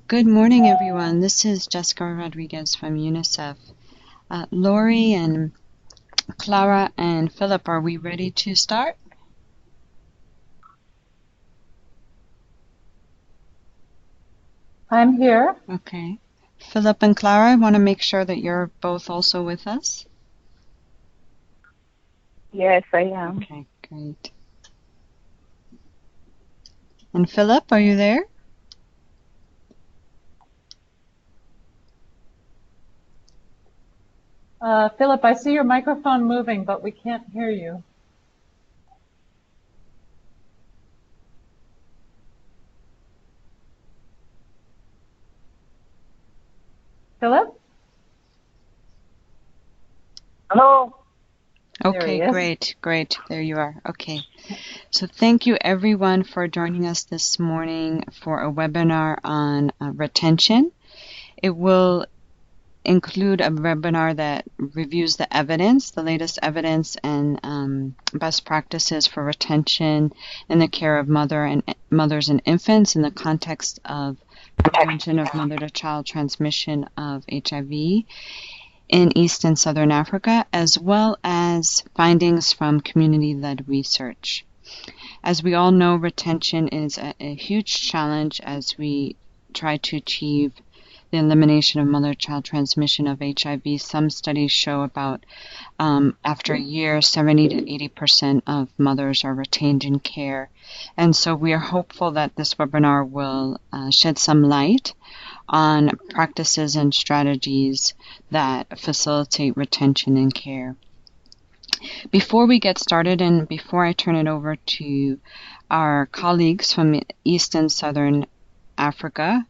Good morning, everyone. This is Jessica Rodriguez from UNICEF. Lori and Clara and Philip, are we ready to start? I'm here. Okay. Philip and Clara, I want to make sure that you're both also with us. Yes, I am. Okay, great. And Philip, are you there? Philip, I see your microphone moving, but we can't hear you. Philip? Hello. Okay, great. There you are. Okay. So thank you everyone for joining us this morning for a webinar on retention. It will include a webinar that reviews the evidence, the latest evidence and best practices for retention in the care of mothers and infants in the context of prevention of mother-to-child transmission of HIV in East and Southern Africa, as well as findings from community-led research. As we all know, retention is a huge challenge as we try to achieve the elimination of mother-child transmission of HIV. Some studies show about after a year, 70 to 80% of mothers are retained in care. And so we are hopeful that this webinar will shed some light on practices and strategies that facilitate retention in care. Before we get started and before I turn it over to our colleagues from East and Southern Africa,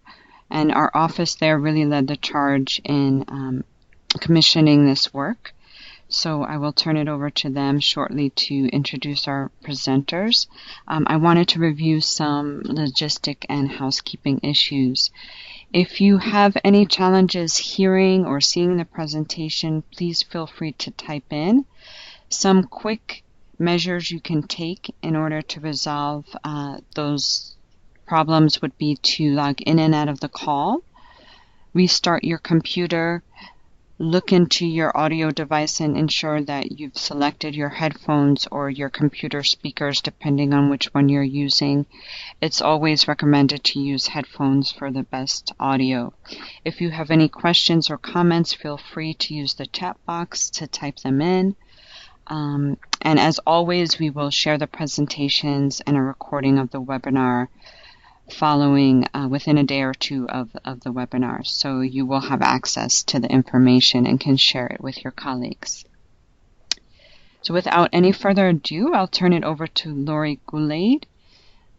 and our office there really led the charge in commissioning this work. So I will turn it over to them shortly to introduce our presenters. I wanted to review some logistic and housekeeping issues. If you have any challenges hearing or seeing the presentation, please feel free to type in. Some quick measures you can take in order to resolve those problems would be to log in and out of the call, restart your computer, look into your audio device and ensure that you've selected your headphones or your computer speakers depending on which one you're using. It's always recommended to use headphones for the best audio. If you have any questions or comments, feel free to use the chat box to type them in. And as always, we will share the presentations and a recording of the webinar following within a day or two of the webinar. So you will have access to the information and can share it with your colleagues. So without any further ado, I'll turn it over to Lori Goulet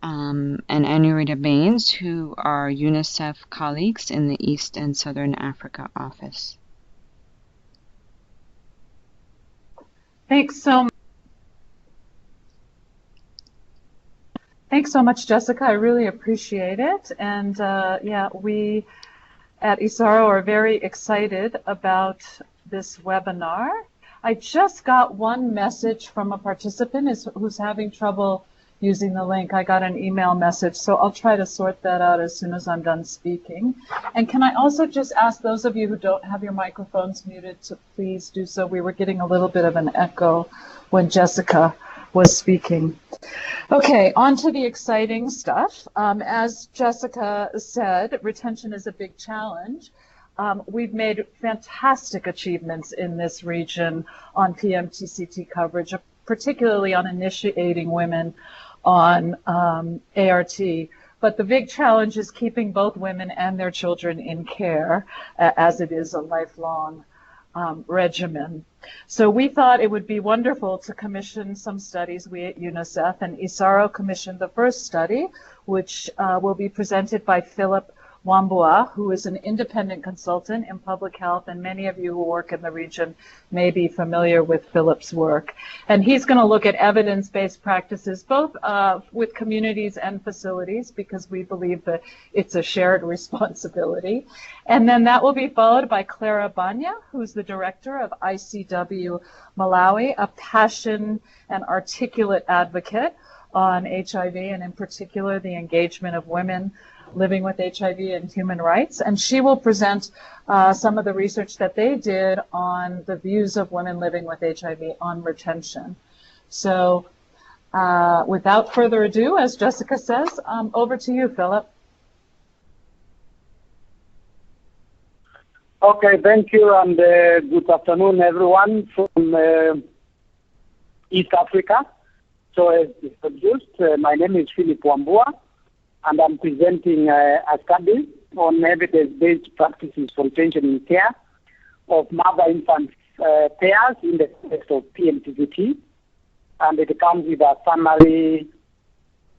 and Anurita Baines, who are UNICEF colleagues in the East and Southern Africa office. Thanks so much, Jessica. I really appreciate it. And yeah, we at ISARO are very excited about this webinar. I just got one message from a participant who's having trouble using the link. I got an email message, so I'll try to sort that out as soon as I'm done speaking. And can I also just ask those of you who don't have your microphones muted to please do so? We were getting a little bit of an echo when Jessica was speaking. Okay, on to the exciting stuff. As Jessica said, retention is a big challenge. We've made fantastic achievements in this region on PMTCT coverage, particularly on initiating women on ART. But the big challenge is keeping both women and their children in care, as it is a lifelong regimen. So we thought it would be wonderful to commission some studies. We at UNICEF and ISARO commissioned the first study, which will be presented by Philip Wambua, who is an independent consultant in public health, and many of you who work in the region may be familiar with Philip's work. And he's going to look at evidence-based practices, both with communities and facilities, because we believe that it's a shared responsibility. And then that will be followed by Clara Banya, who's the director of ICW Malawi, a passion and articulate advocate on HIV, and in particular the engagement of women Living with HIV and Human Rights, and she will present some of the research that they did on the views of women living with HIV on retention. So without further ado, as Jessica says, over to you, Philip. Okay, thank you, and good afternoon, everyone from East Africa. So as introduced, my name is Philip Wambua, and I'm presenting a study on evidence-based practices for retention in care of mother-infant pairs in the context of PMTCT, and it comes with a summary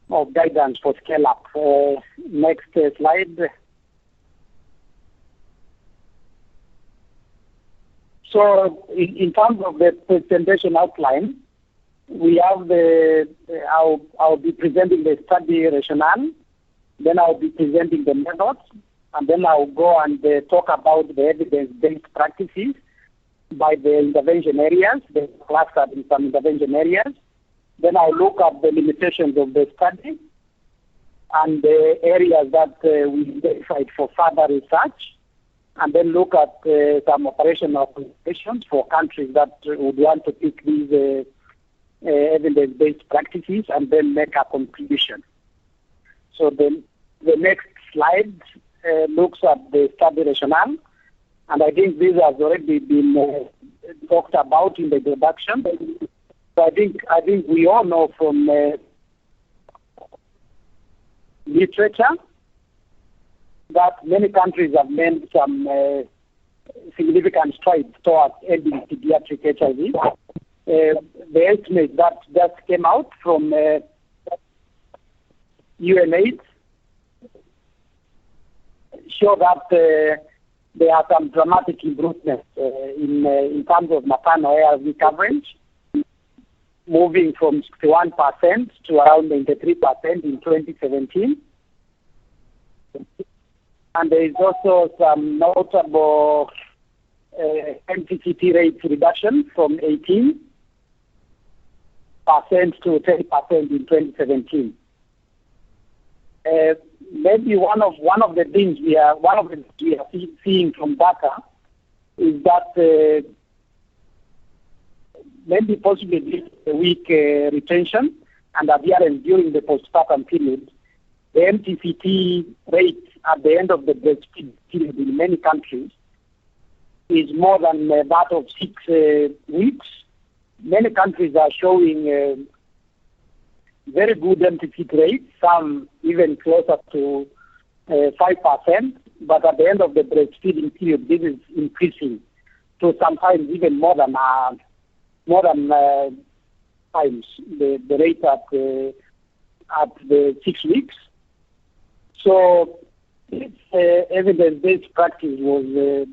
of guidance for scale-up. Next slide. So in terms of the presentation outline, we have I'll be presenting the study rationale, then I'll be presenting the methods, and then I'll go and talk about the evidence-based practices by the intervention areas, the clustered in some intervention areas. Then I'll look at the limitations of the study and the areas that we identified for further research, and then look at some operational considerations for countries that would want to pick these evidence-based practices, and then make a contribution. So the next slide looks at the study rationale, and I think this has already been talked about in the introduction. So I think we all know from literature that many countries have made some significant strides towards ending pediatric HIV. The estimate that just came out from UNAIDS show that there are some dramatic improvements in terms of maternal ARV coverage, moving from 61% to around 93% in 2017. And there is also some notable MTCT rate reduction from 18% to 10% in 2017. Maybe one of the things we are seeing from data is that maybe possibly due to the weak retention and adherence during the postpartum period, the MTCT rate at the end of the breastfeeding period in many countries is more than that of 6 weeks. Many countries are showing very good MTCT rates, some even closer to 5%, but at the end of the breastfeeding period, this is increasing to sometimes even more than times the rate at the 6 weeks. So this evidence-based practice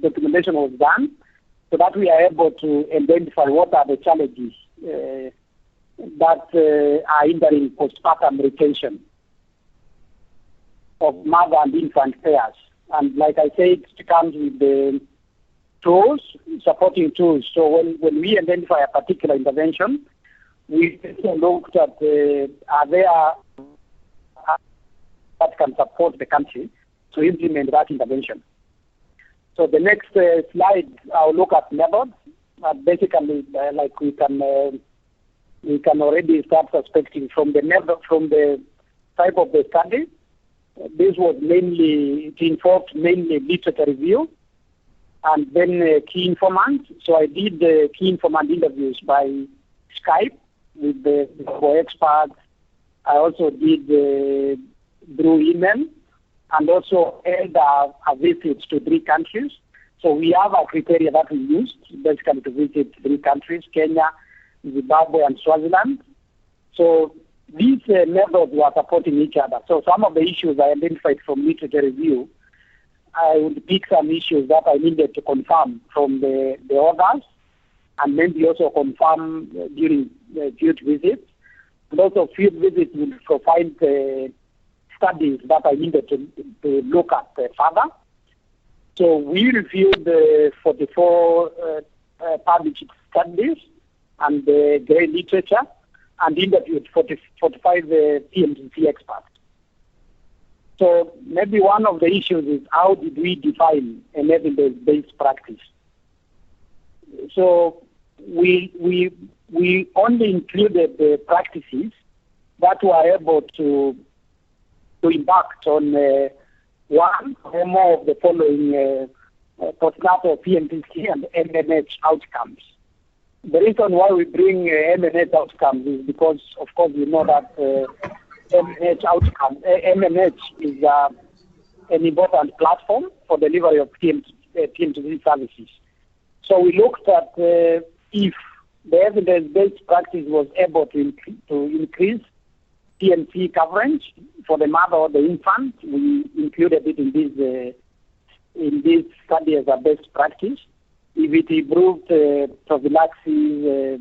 documentation was done so that we are able to identify what are the challenges that are hindering postpartum retention of mother and infant pairs. And like I said, it comes with the tools, supporting tools. So when we identify a particular intervention, we also looked at are there that can support the country to implement that intervention. So the next slide, I'll look at methods. Basically, like we can already start suspecting from the method, from the type of the study. This was it involved mainly literature review and then key informants. So I did the key informant interviews by Skype with the experts. I also did through email, and also held a visit to 3 countries. So we have a criteria that we used basically to visit 3 countries, Kenya, Zimbabwe, and Swaziland. So these methods were supporting each other. So some of the issues I identified from literature review, I would pick some issues that I needed to confirm from the others, and maybe also confirm during the field visits. And also field visits would provide studies that I needed to look at further. So we reviewed 44 published studies and great literature, and interviewed 45 PMTCT experts. So maybe one of the issues is how did we define an evidence-based practice? So we only included the practices that were able to impact on one or more of the following postnatal PMTCT and MNH outcomes. The reason why we bring MNH outcomes is because, of course, we know that MNH is an important platform for delivery of PMTCT services. So we looked at if the evidence-based practice was able to increase PMT coverage for the mother or the infant. We included it in this study as a best practice. If it improved prophylaxis,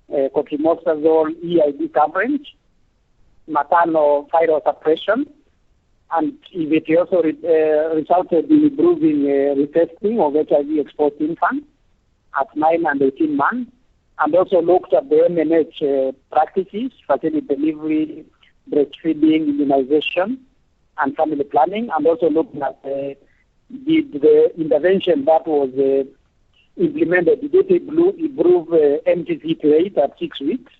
cotrimostazole, EID coverage, maternal viral suppression, and if it also resulted in improving retesting of HIV-exposed infants at 9 and 18 months, and also looked at the MNH practices, fertility delivery, breastfeeding, immunization, and family planning, and also looked at the intervention that was implemented. Did it improve MTCT rate at 6 weeks,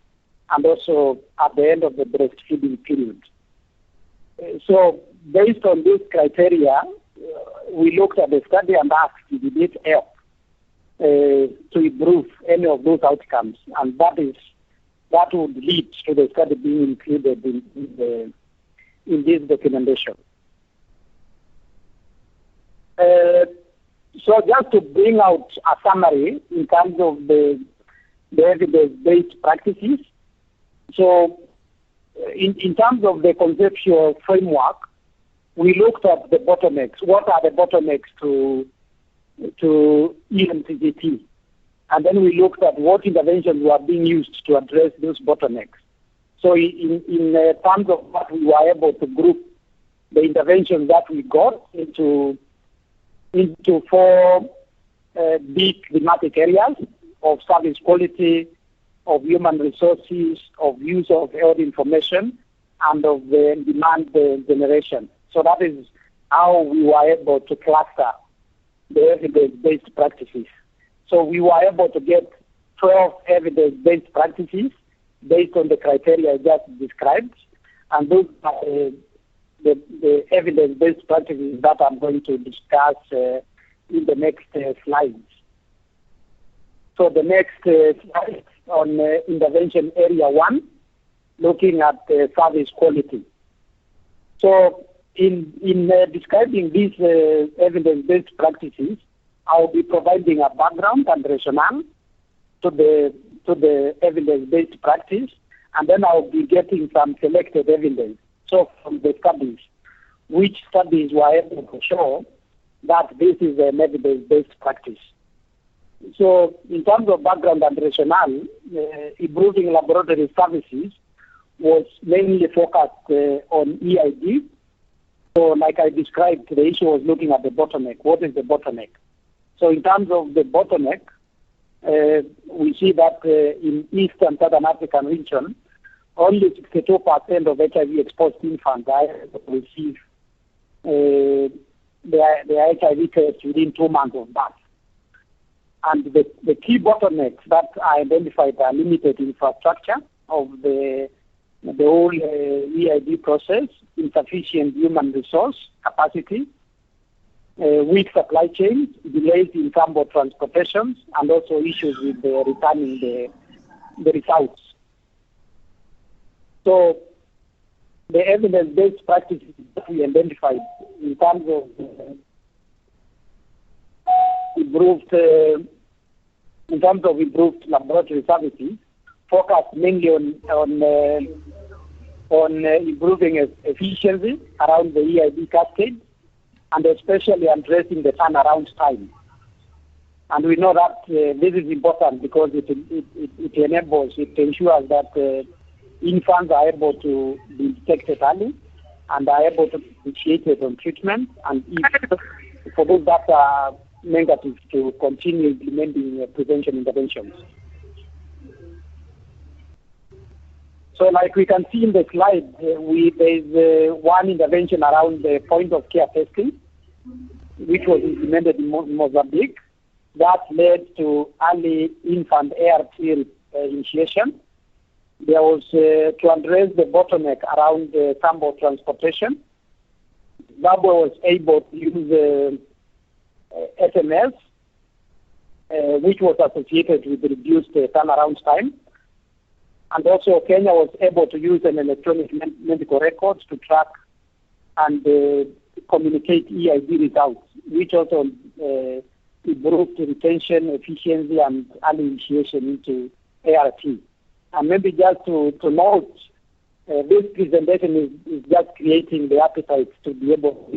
and also at the end of the breastfeeding period. So based on this criteria, we looked at the study and asked, did it help to improve any of those outcomes? And that would lead to the study being included in this documentation. So just to bring out a summary in terms of the evidence-based practices. So in terms of the conceptual framework, we looked at the bottlenecks. What are the bottlenecks to PMTCT? And then we looked at what interventions were being used to address those bottlenecks. So in terms of what we were able to group the interventions that we got into 4 big thematic areas of service quality, of human resources, of use of health information, and of the demand generation. So that is how we were able to cluster the evidence-based practices. So we were able to get 12 evidence-based practices based on the criteria I just described, and those are the evidence-based practices that I'm going to discuss in the next slides. So the next slide on intervention area 1, looking at service quality. So in describing these evidence-based practices, I'll be providing a background and rationale to the evidence-based practice, and then I'll be getting some selected evidence. So from the studies, which studies were able to show that this is an evidence-based practice. So in terms of background and rationale, improving laboratory services was mainly focused on EID. So like I described, the issue was looking at the bottleneck. What is the bottleneck? So in terms of the bottleneck, we see that in East and Southern African region, only 62% of HIV-exposed infants are able to receive their HIV test within 2 months of birth. And the key bottlenecks that are identified are limited infrastructure of the whole EID process, insufficient human resource capacity, weak supply chains, delays in sample transportations, and also issues with returning the results. So the evidence-based practices that we identified in terms of improved laboratory services focus mainly on improving efficiency around the EID cascade, and especially addressing the turnaround time. And we know that this is important because it ensures that infants are able to be detected early and are able to be initiated on treatment, and for those that are negative, to continue implementing prevention interventions. So like we can see in the slide, there's one intervention around the point of care testing, which was implemented in Mozambique. That led to early infant ART initiation. There was to address the bottleneck around sample transportation. Zimbabwe was able to use SMS, which was associated with reduced turnaround time. And also Kenya was able to use an electronic medical records to track and communicate EID results, which also improved retention, efficiency, and early initiation into ART. And maybe just to note, this presentation is just creating the appetite to be able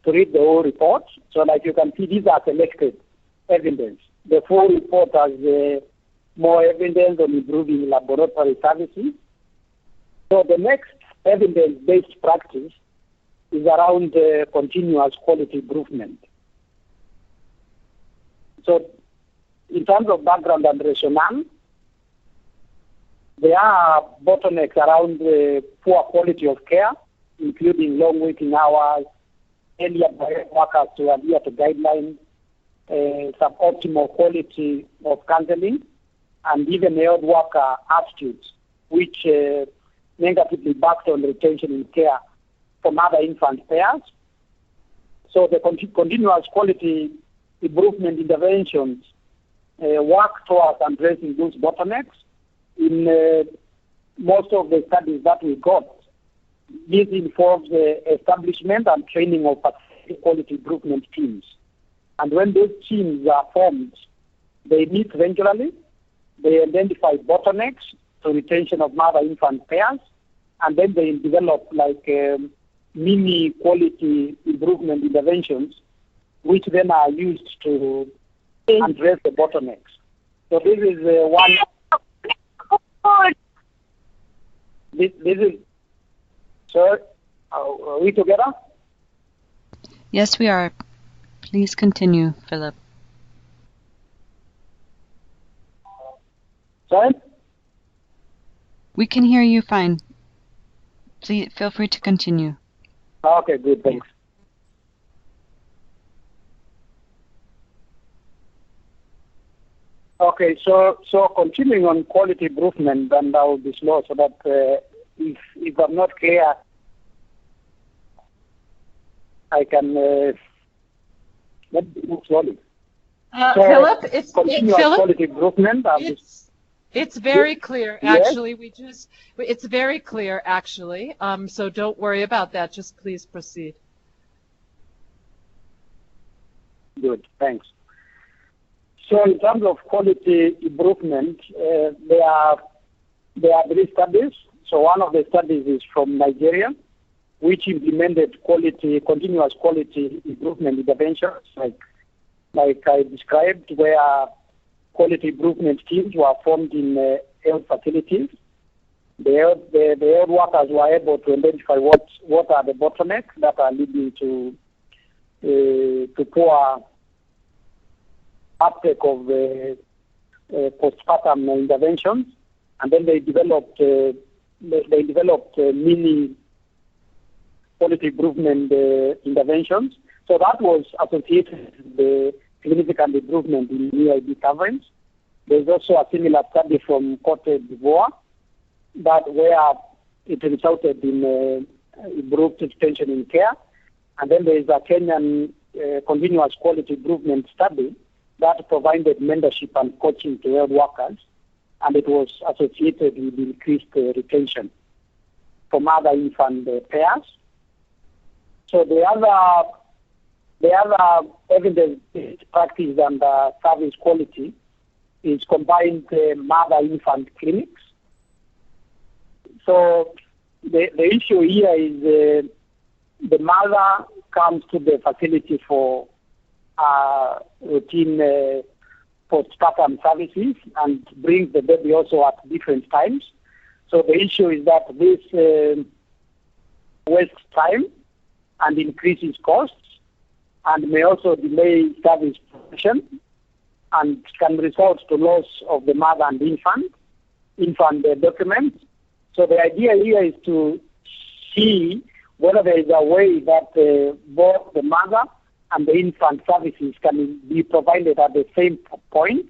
to read the whole report. So like you can see, these are selected evidence. The full report has more evidence on improving laboratory services. So the next evidence-based practice is around continuous quality improvement. So in terms of background and rationale, there are bottlenecks around poor quality of care, including long waiting hours, earlier workers to adhere to guidelines, suboptimal quality of counseling, and even health worker attitudes, which negatively impact on retention in care from other infant pairs. So the continuous quality improvement interventions work towards addressing those bottlenecks. In most of the studies that we got, this involves the establishment and training of quality improvement teams. And when those teams are formed, they meet regularly, they identify bottlenecks to retention of mother-infant pairs, and then they develop like mini quality improvement interventions, which then are used to address the bottlenecks. So this is one. This is, sir, are we together? Yes, we are. Please continue, Philip. Sorry? We can hear you fine. Please feel free to continue. Okay, good, thanks. Okay, so continuing on quality improvement, and I will be slow so that if I'm not clear, I can let me move slowly. Philip, quality improvement. It's very clear, actually. Yes? It's very clear, actually. So don't worry about that. Just please proceed. Good, thanks. So in terms of quality improvement, there are 3 studies. So one of the studies is from Nigeria, which implemented continuous quality improvement interventions, like I described, where quality improvement teams were formed in health facilities. The health workers were able to identify what are the bottlenecks that are leading to poor uptake of postpartum interventions, and then they developed mini quality improvement interventions. So that was associated with the significant improvement in EID coverage. There's also a similar study from Cote d'Ivoire where it resulted in improved retention in care. And then there is a Kenyan continuous quality improvement study that provided mentorship and coaching to health workers, and it was associated with increased retention from other infant pairs. So the other evidence-based practice and service quality is combined mother-infant clinics. So the issue here is the mother comes to the facility for routine postpartum services and brings the baby also at different times. So the issue is that this wastes time and increases costs and may also delay service provision and can result to loss of the mother and infant documents. So the idea here is to see whether there is a way that both the mother and the infant services can be provided at the same point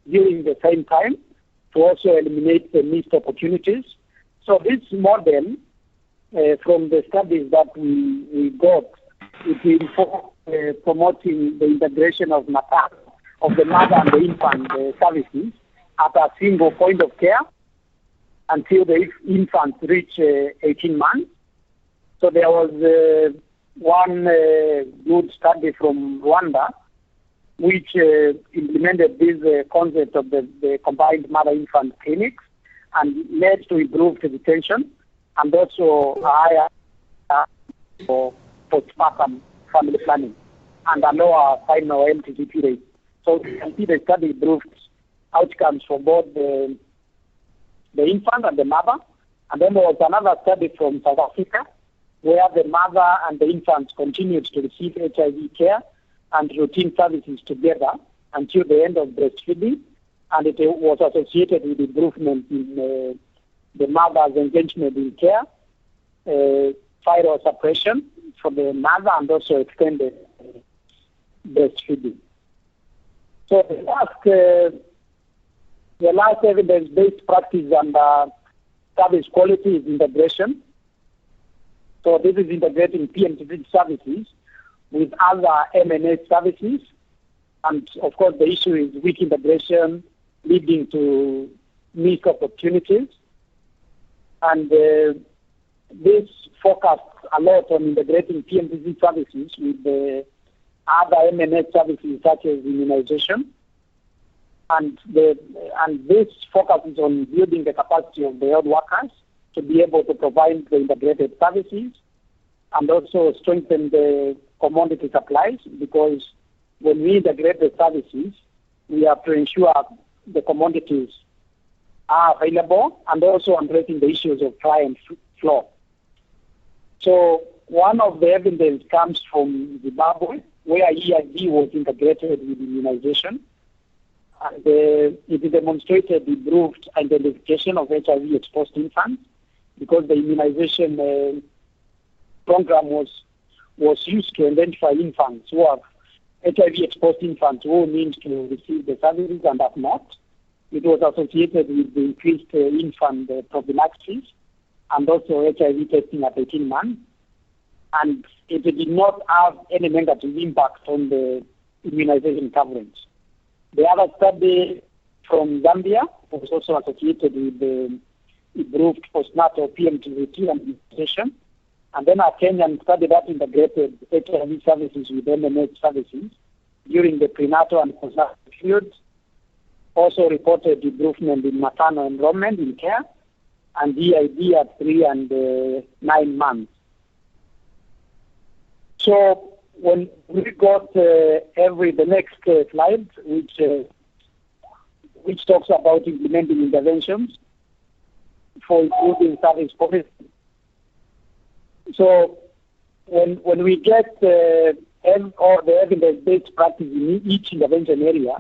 during the same time to also eliminate the missed opportunities. So this model, from the studies that we got, it will promoting the integration of the mother and the infant services at a single point of care until the infants reach 18 months. So there was one good study from Rwanda which implemented this concept of the combined mother-infant clinics and led to improved retention and also higher for postpartum family planning and a lower final MTCT rate. So you can see the study improved outcomes for both the infant and the mother. And then there was another study from South Africa where the mother and the infants continued to receive HIV care and routine services together until the end of breastfeeding, and it was associated with improvement in the mother's engagement in care, viral suppression for the mother, and also extended breastfeeding. So the last evidence-based practice under service quality is integration. So this is integrating PMTCT services with other M&S services. And of course, the issue is weak integration leading to missed opportunities. And this focused a lot on integrating PMTCT services with the other M&S services such as immunization. And this focuses on building the capacity of the health workers to be able to provide the integrated services and also strengthen the commodity supplies, because when we integrate the services, we have to ensure the commodities are available and also addressing the issues of supply and flow. So one of the evidence comes from Zimbabwe, where EID was integrated with immunization. And it demonstrated improved identification of HIV-exposed infants because the immunization program was used to identify infants who have HIV-exposed infants who need to receive the services and have not. It was associated with the increased infant prophylaxis and also HIV testing at 18 months. And it did not have any negative impact on the immunization coverage. The other study from Zambia was also associated with the improved postnatal PMTCT and immunization. And then a Kenyan study that integrated HIV services with M&S services during the prenatal and postnatal periods also reported improvement in maternal enrollment in care and EID at 3 and 9 months. So when we got the next slide, which talks about implementing interventions for improving service quality. So when we get all the evidence-based practice in each intervention area,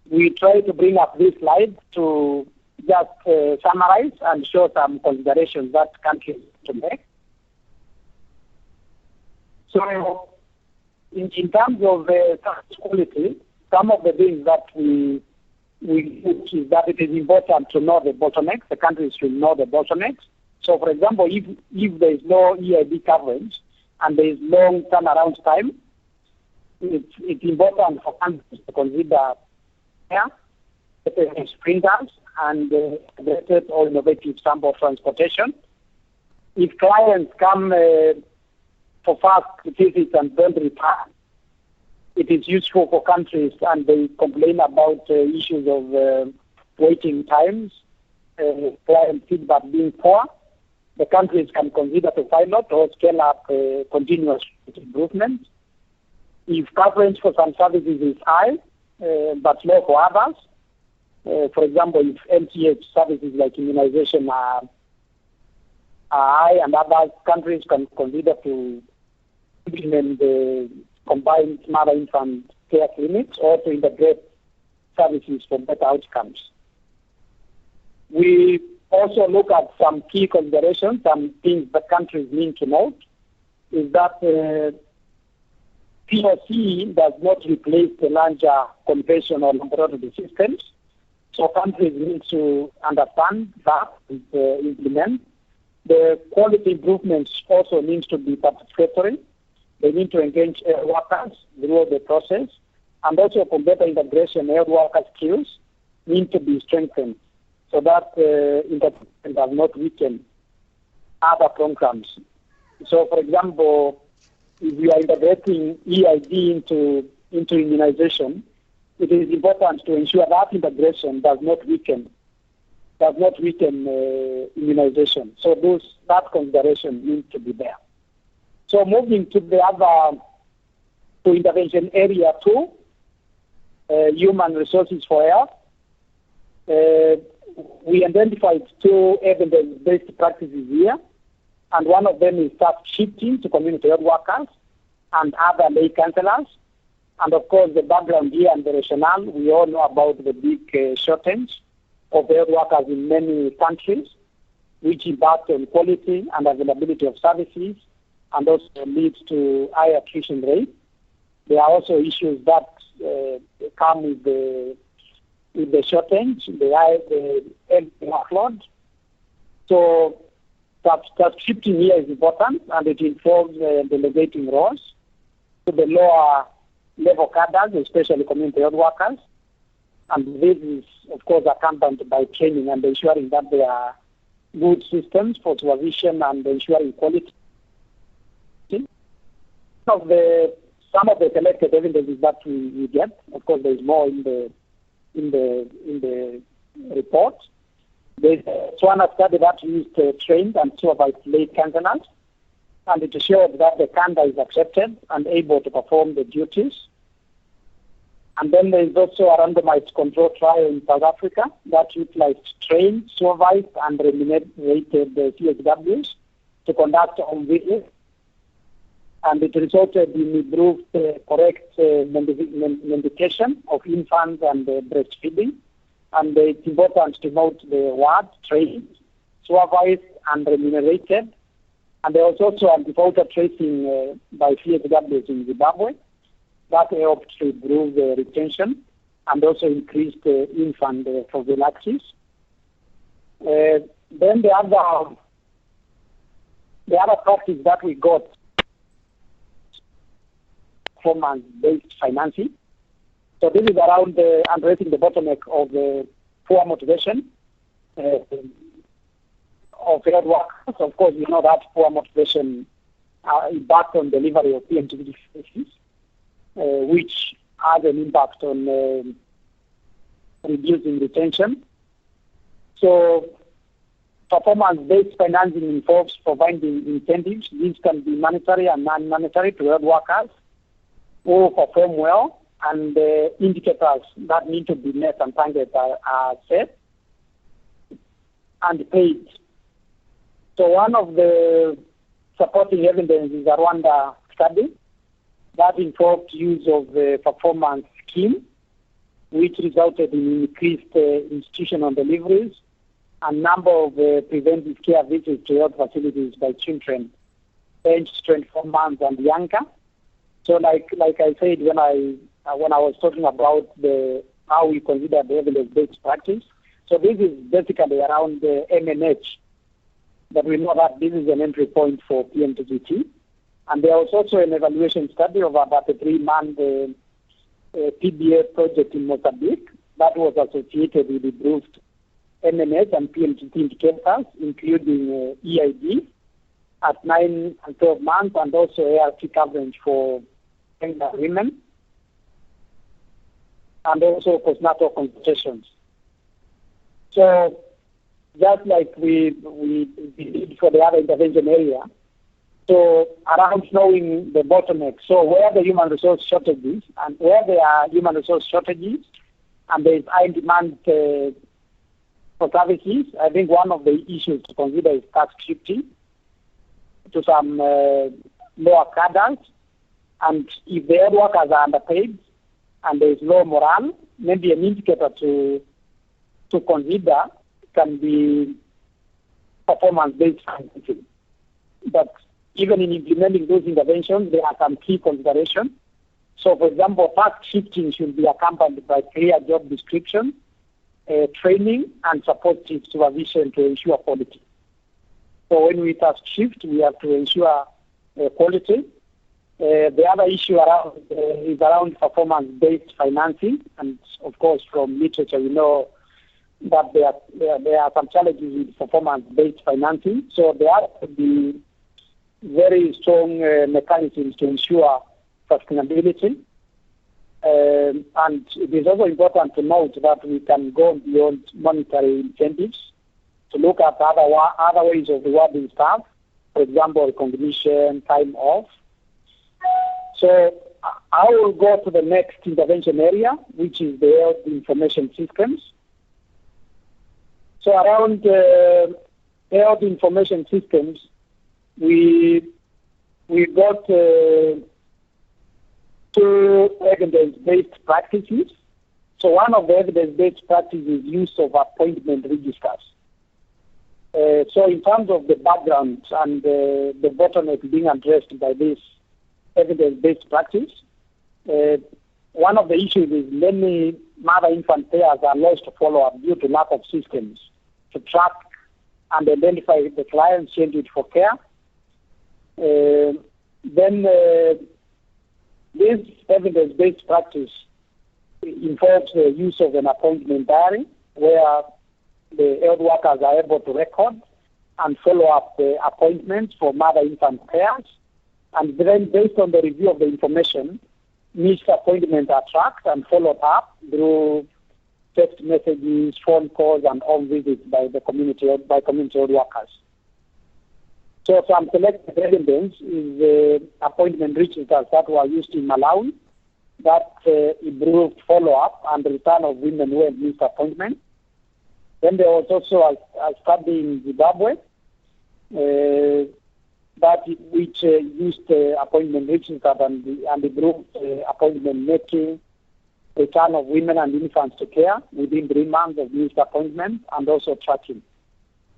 we try to bring up this slide to just summarize and show some considerations that countries to make. So in terms of service quality, some of the things that we do is that it is important to know the bottlenecks. The countries should know the bottlenecks. So, for example, if there is no EID coverage and there is long turnaround time, it's important for countries to consider sprinters and integrated or innovative sample transportation. If clients come for fast visits and don't return, it is useful for countries, and they complain about issues of waiting times, client feedback being poor. The countries can consider to pilot or scale up continuous improvement. If coverage for some services is high, but low for others, for example, if MCH services like immunization are high and other countries can consider to implement the combined mother-infant care clinics or to integrate services for better outcomes. We also look at some key considerations, some things that countries need to note, is that POC does not replace the larger conventional laboratory systems. So countries need to understand that and implement. The quality improvements also needs to be participatory. They need to engage workers throughout the process. And also for better integration, worker skills need to be strengthened so that integration does not weaken other programs. So, for example, if we are integrating EID into immunization, it is important to ensure that integration does not weaken immunization. So that consideration needs to be there. So moving to the other intervention area 2, human resources for health. We identified 2 evidence-based practices here, and one of them is staff shifting to community health workers and other lay counselors. And of course, the background here and the rationale, we all know about the big shortage of health workers in many countries, which impact on quality and availability of services and also leads to high attrition rate. There are also issues that come with the shortage, the health workload. So that shifting here is important, and it involves delegating roles to the lower level cadres, especially community health workers. And this is, of course, accompanied by training and ensuring that there are good systems for supervision and ensuring quality. Some of the collected evidences that we get, of course, there is more in the report. There's one study that used trained and supervised lay counselors, and it showed that the candidate is accepted and able to perform the duties. And then there is also a randomized control trial in South Africa that utilized trained, supervised, and remunerated CHWs to conduct home visits. And it resulted in improved correct medication of infants and breastfeeding. And it's important to note the word trained, supervised, and remunerated. And there was also anti-voter tracing by CHWs in Zimbabwe that helped to improve the retention and also increased infant prophylaxis. Then the other practice that we got, performance-based financing. So this is around addressing the bottleneck of poor motivation of health workers. Of course, we know that poor motivation impacts on delivery of PMTCT services, which has an impact on reducing retention. So performance-based financing involves providing incentives. These can be monetary and non-monetary to health workers who perform well, and indicators that need to be met and targets are set and paid. So one of the supporting evidence is a Rwanda study that involved use of the performance scheme, which resulted in increased institutional deliveries and number of preventive care visits to health facilities by children aged 24 months and younger. So like I said when I was talking about how we consider the evidence-based practice, so this is basically around the MNH, but we know that this is an entry point for PMTCT. And there was also an evaluation study of about a 3-month PBA project in Mozambique that was associated with improved MNH and PMTCT indicators, including EID at 9 and 12 months, and also ART coverage for women, and also postnatal consultations. So just like we did for the other intervention area, so around knowing the bottleneck, so where the human resource shortages and where there are human resource shortages and there is high demand for services, I think one of the issues to consider is task shifting to some lower cadres. And if the health workers are underpaid and there is low morale, maybe an indicator to consider can be performance-based financing. But even in implementing those interventions, there are some key considerations. So, for example, task shifting should be accompanied by clear job description, training, and supportive supervision to ensure quality. So when we task shift, we have to ensure quality. The other issue is around performance-based financing, and of course, from literature, we know that there are some challenges with performance-based financing. So there have to be very strong mechanisms to ensure sustainability. And it is also important to note that we can go beyond monetary incentives to look at other ways of rewarding staff, for example, recognition, time off. So I will go to the next intervention area, which is the health information systems. So around health information systems, we got two evidence-based practices. So one of the evidence-based practices is use of appointment registers. So in terms of the background and the bottleneck being addressed by this evidence-based practice, one of the issues is many mother-infant pairs are lost to follow-up due to lack of systems to track and identify the clients scheduled for care. Then this evidence-based practice involves the use of an appointment diary where the health workers are able to record and follow up the appointments for mother-infant pairs. And then based on the review of the information, missed appointments are tracked and followed up through text messages, phone calls, and home visits by community health workers. So some selected evidence is the appointment registers that were used in Malawi that improved follow-up and return of women who had missed appointments. Then there was also a study in Zimbabwe which used appointment registers and improved appointment making, return of women and infants to care within 3 months of missed appointment, and also tracking.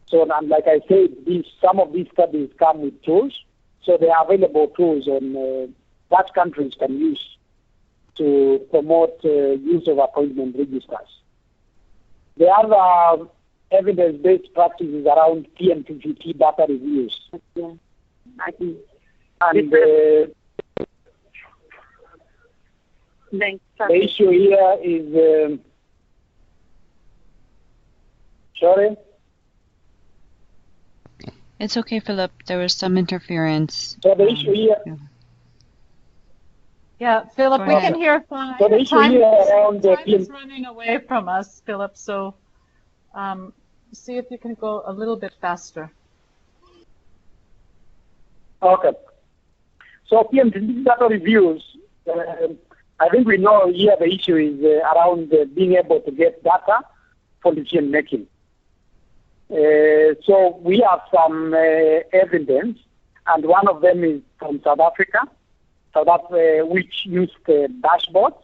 So, and like I said, some of these studies come with tools. So there are available tools that countries can use to promote use of appointment registers. The other evidence-based practices around PMTCT data reviews. Yeah. And the issue here is, sorry? It's okay, Philip. There was some interference. So the issue here... Yeah, Philip, we can hear fine. So the issue here around the time is running away from us, Philip, so see if you can go a little bit faster. Okay. So PMTCT data reviews, I think we know here the issue is around being able to get data for decision making. So we have some evidence, and one of them is from South Africa, which used dashboards,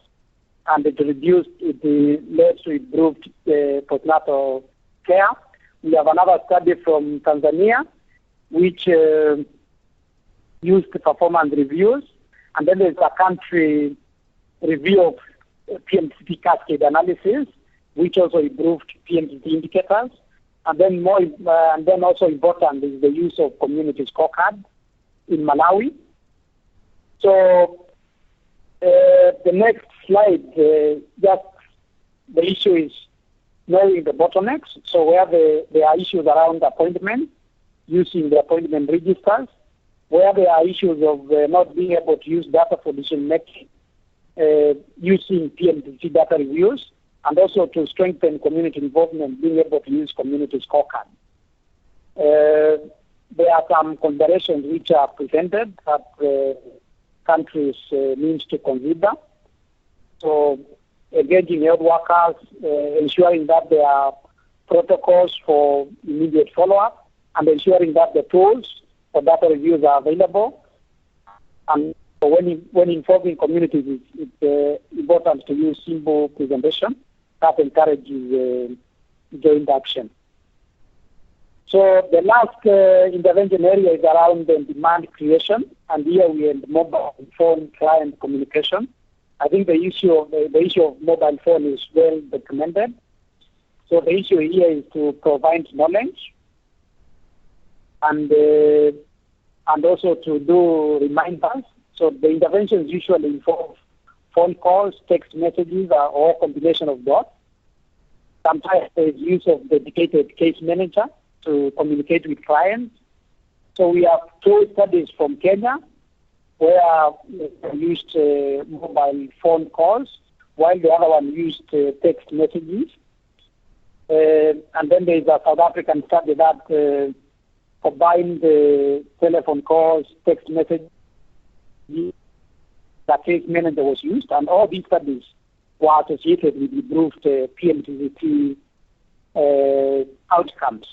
and it led to improved postnatal care. We have another study from Tanzania, which used performance reviews, and then there's a country review of PMTCT cascade analysis, which also improved PMTCT indicators. And then also important is the use of community scorecard in Malawi. So the next slide, just the issue is knowing the bottlenecks. So where there are issues around appointment, using the appointment registers, where there are issues of not being able to use data for decision making, using PMTCT data reviews, and also to strengthen community involvement, being able to use community scorecard. There are some considerations which are presented that countries needs to consider. So engaging health workers, ensuring that there are protocols for immediate follow-up, and ensuring that the tools for data reviews are available. And when involving communities, it's important to use simple presentation that encourages joint action. So the last intervention area is around the demand creation, and here we have mobile phone client communication. I think the issue of mobile phone is well documented. So the issue here is to provide knowledge and also to do reminders. So the interventions usually involve phone calls, text messages, or a combination of both. Sometimes there is use of dedicated case manager to communicate with clients. So we have 2 studies from Kenya where we used mobile phone calls, while the other one used text messages. And then there is a South African study that combined telephone calls, text messages, the case manager was used, and all these studies were associated with improved PMTCT outcomes.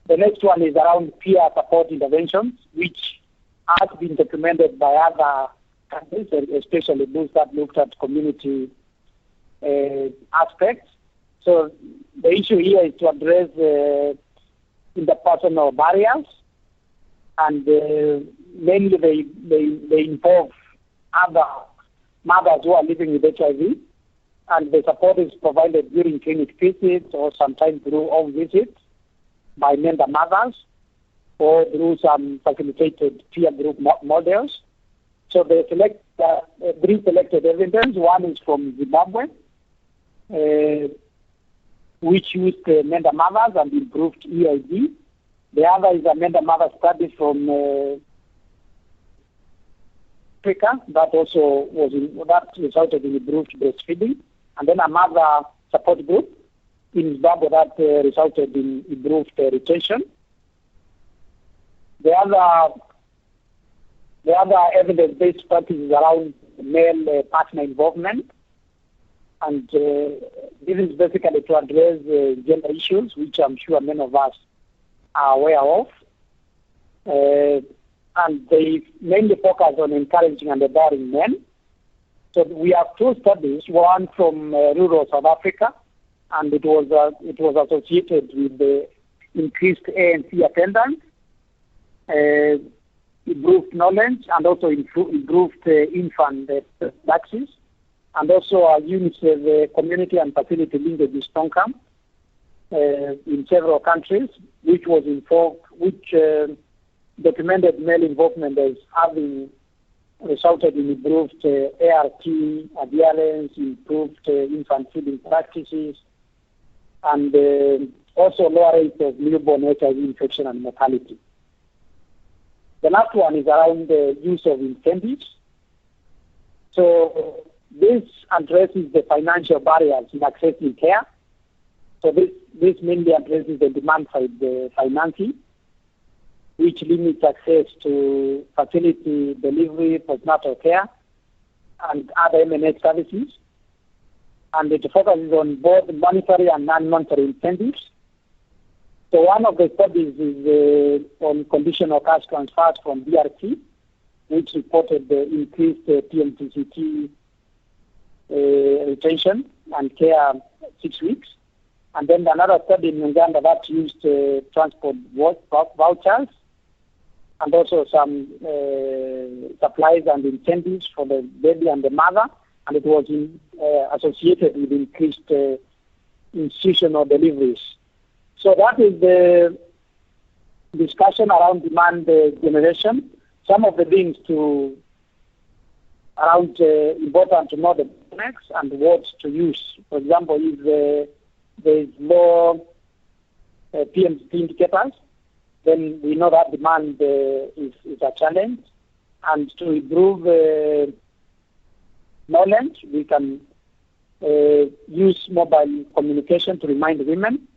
The next one is around peer support interventions, which has been documented by other countries, especially those that looked at community aspects. So the issue here is to address interpersonal barriers, and mainly they involve other mothers who are living with HIV, and the support is provided during clinic visits or sometimes through home visits by member mothers or through some facilitated peer group models. So they select 3 selected evidence. One is from Zimbabwe, which used member mothers and improved EID. The other is a member mother study from Africa that also that resulted in improved breastfeeding, and then another support group in Zimbabwe that resulted in improved retention. The other evidence-based practice is around male partner involvement, and this is basically to address gender issues, which I'm sure many of us are aware of. And they mainly focus on encouraging and empowering men. So we have 2 studies, one from rural South Africa, and it was associated with the increased ANC attendance, improved knowledge, and also improved infant taxes, and also a UNICEF community and facility linkages program in several countries, which documented male involvement as having resulted in improved ART adherence, improved infant feeding practices, and also lower rates of newborn HIV infection and mortality. The last one is around the use of incentives. So this addresses the financial barriers in accessing care. So this mainly addresses the demand side financing, which limits access to fertility delivery, postnatal care, and other M&H services. And it focuses on both monetary and non-monetary incentives. So one of the studies is on conditional cash transfers from DRC, which reported the increased PMTCT retention and care 6 weeks. And then another study in Uganda that used transport vouchers and also some supplies and incentives for the baby and the mother, and it was associated with increased institutional deliveries. So that is the discussion around demand generation. Some of the things around important to know the bottlenecks and what to use. For example, if there is more PMTCT indicators, then we know that demand is a challenge. And to improve knowledge, we can use mobile communication to remind women.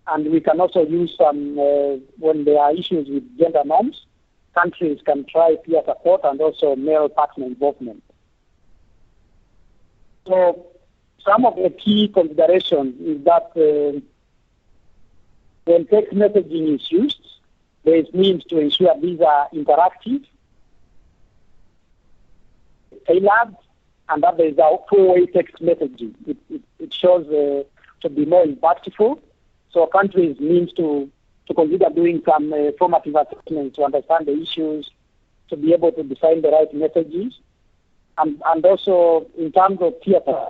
And we can also use some, when there are issues with gender norms, countries can try peer support and also male partner involvement. So some of the key considerations is that when text messaging is used, there is means to ensure these are interactive, tailored, and that there is a 2-way text messaging. It shows to be more impactful. So countries need to to consider doing some formative assessments to understand the issues, to be able to define the right messages, and also in terms of theatre,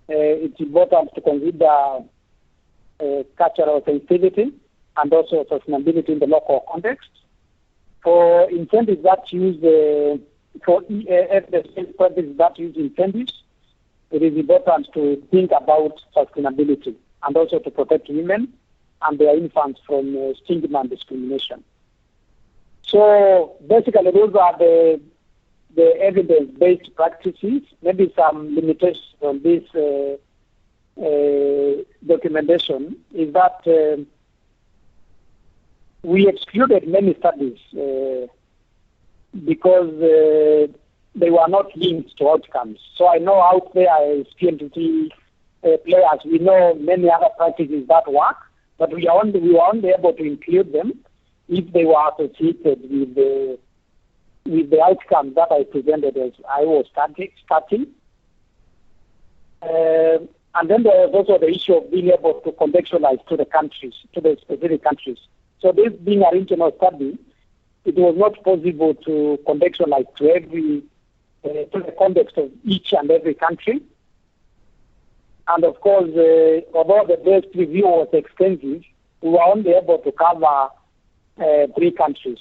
it's important to consider cultural sensitivity and also sustainability in the local context. For incentives that use for evidence-based projects that use incentives, it is important to think about sustainability and also to protect women and their infants from stigma and discrimination. So basically, those are the evidence-based practices. Maybe some limitations on this documentation is that we excluded many studies because they were not linked to outcomes. So I know out there as PMTCT players, we know many other practices that work, but we were only able to include them if they were associated with the outcomes that I presented as I was starting. And then there was also the issue of being able to contextualize to the countries, to the specific countries. So this being a regional study, it was not possible to contextualize to the context of each and every country. And of course, although the best review was extensive, we were only able to cover 3 countries,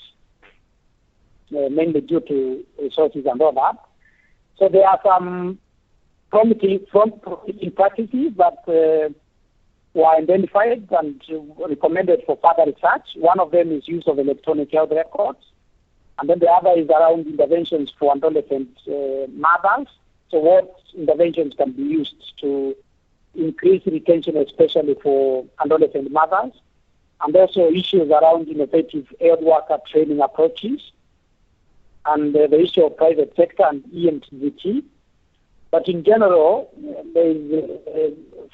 mainly due to resources and all that. So there are some promising practices that were identified and recommended for further research. One of them is use of electronic health records. And then the other is around interventions for adolescent mothers. So what interventions can be used to increase retention, especially for adolescent mothers, and also issues around innovative health worker training approaches, and the issue of private sector and PMTCT. But in general,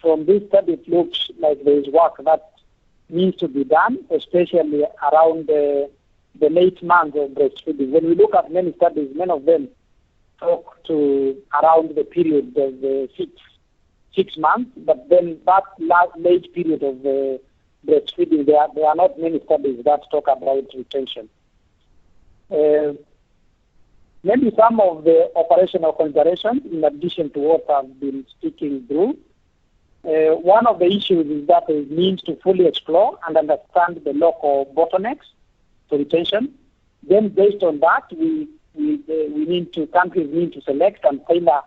from this study, it looks like there is work that needs to be done, especially around the late months of breastfeeding. When we look at many studies, many of them talk to around the period of the 6 months, but then that late period of the breastfeeding, there are not many studies that talk about retention. Maybe some of the operational considerations, in addition to what I've been speaking through. One of the issues is that it means to fully explore and understand the local bottlenecks to retention. Then, based on that, countries need to select and tailor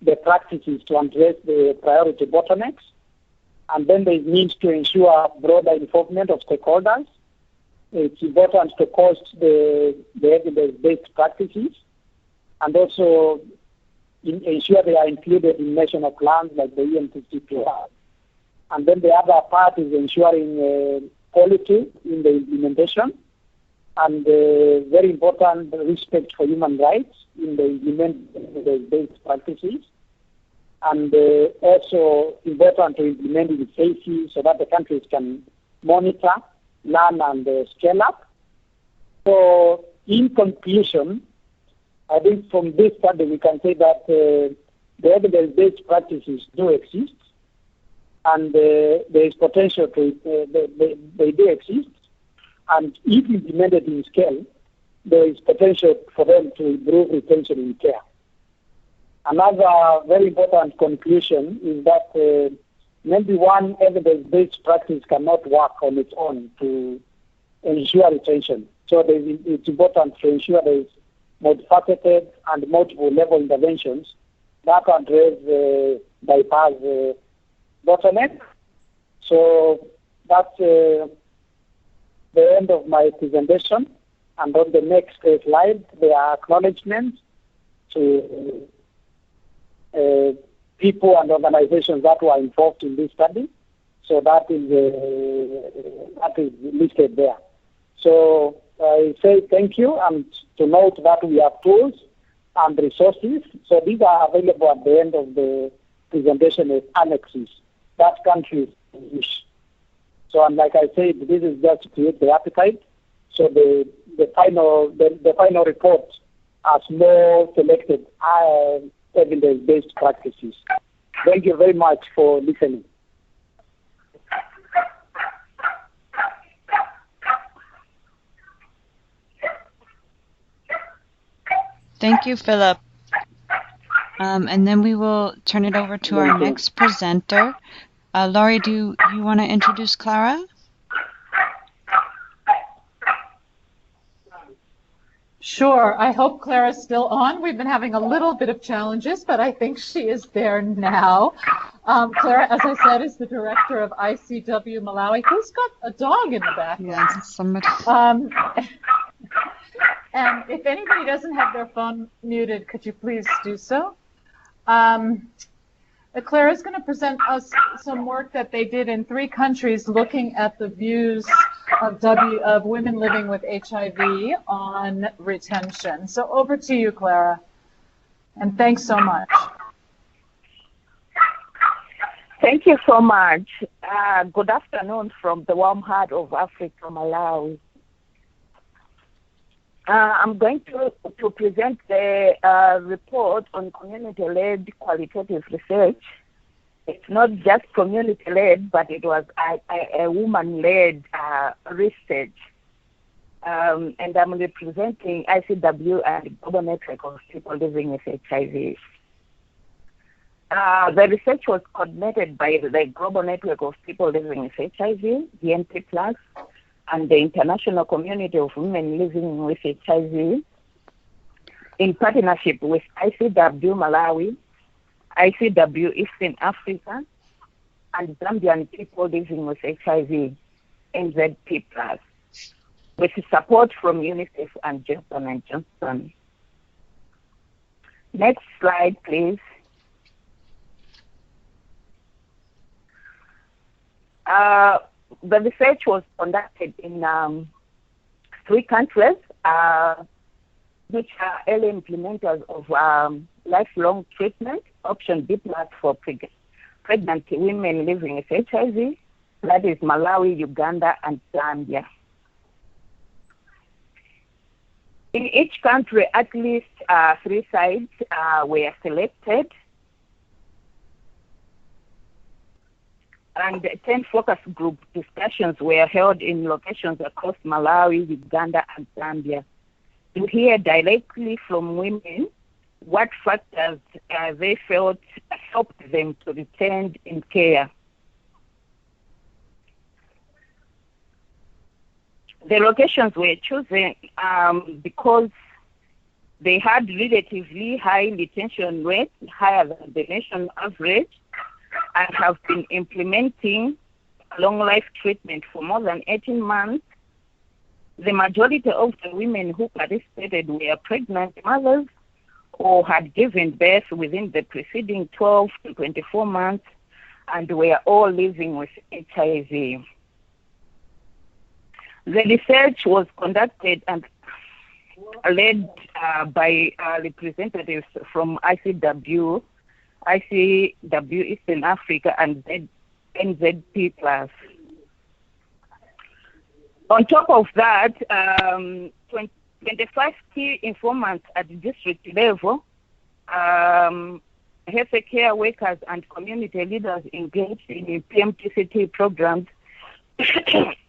the practices to address the priority bottlenecks. And then there is needs to ensure broader involvement of stakeholders. It's important to cost the evidence-based practices, and also ensure they are included in national plans like the PMTCT. And then the other part is ensuring quality in the implementation, and very important, respect for human rights in the evidence-based practices, and also important to implement it safely so that the countries can monitor, learn, and scale up. So in conclusion, I think from this study we can say that the evidence-based practices do exist, and there is potential they do exist, and if implemented in scale, there is potential for them to improve retention in care. Another very important conclusion is that maybe one evidence-based practice cannot work on its own to ensure retention. So it's important to ensure there is multifaceted and multiple level interventions that address bypass bottleneck. So that's the end of my presentation. And on the next slide, there are acknowledgements to people and organizations that were involved in this study. So that is listed there. So I say thank you, and to note that we have tools and resources. So these are available at the end of the presentation as annexes that countries wish. So, and like I said, this is just to create the appetite. So the final report has more selected evidence-based practices. Thank you very much for listening. Thank you, Philip. And then we will turn it over to our next presenter. Laurie, do you want to introduce Clara? Sure. I hope Clara's still on. We've been having a little bit of challenges, but I think she is there now. Clara, as I said, is the director of ICW Malawi. Who's got a dog in the background? Yes, somebody. And if anybody doesn't have their phone muted, could you please do so? Claire is going to present us some work that they did in 3 countries looking at the views of women living with HIV on retention. So over to you, Clara. And thanks so much. Thank you so much. Good afternoon from the warm heart of Africa, Malawi. I'm going to present the report on community-led qualitative research. It's not just community-led, but it was a woman-led research. And I'm representing ICW and the Global Network of People Living with HIV. The research was coordinated by the Global Network of People Living with HIV, GNP+, and the International Community of Women Living with HIV, in partnership with ICW Malawi, ICW Eastern Africa, and Zambian People Living with HIV, NZP+, with support from UNICEF and Johnson & Johnson. Next slide, please. The research was conducted in 3 countries, which are early implementers of lifelong treatment, option B+ for pregnant women living with HIV. That is Malawi, Uganda, and Zambia. In each country, at least 3 sites were selected, and 10 focus group discussions were held in locations across Malawi, Uganda, and Zambia to hear directly from women what factors they felt helped them to retain in care. The locations were chosen because they had relatively high retention rates, higher than the national average, and have been implementing long-life treatment for more than 18 months. The majority of the women who participated were pregnant mothers or had given birth within the preceding 12 to 24 months and were all living with HIV. The research was conducted and led by representatives from ICW Eastern Africa, and NZP+. On top of that, 25 key informants at the district level, health care workers and community leaders engaged in PMTCT programs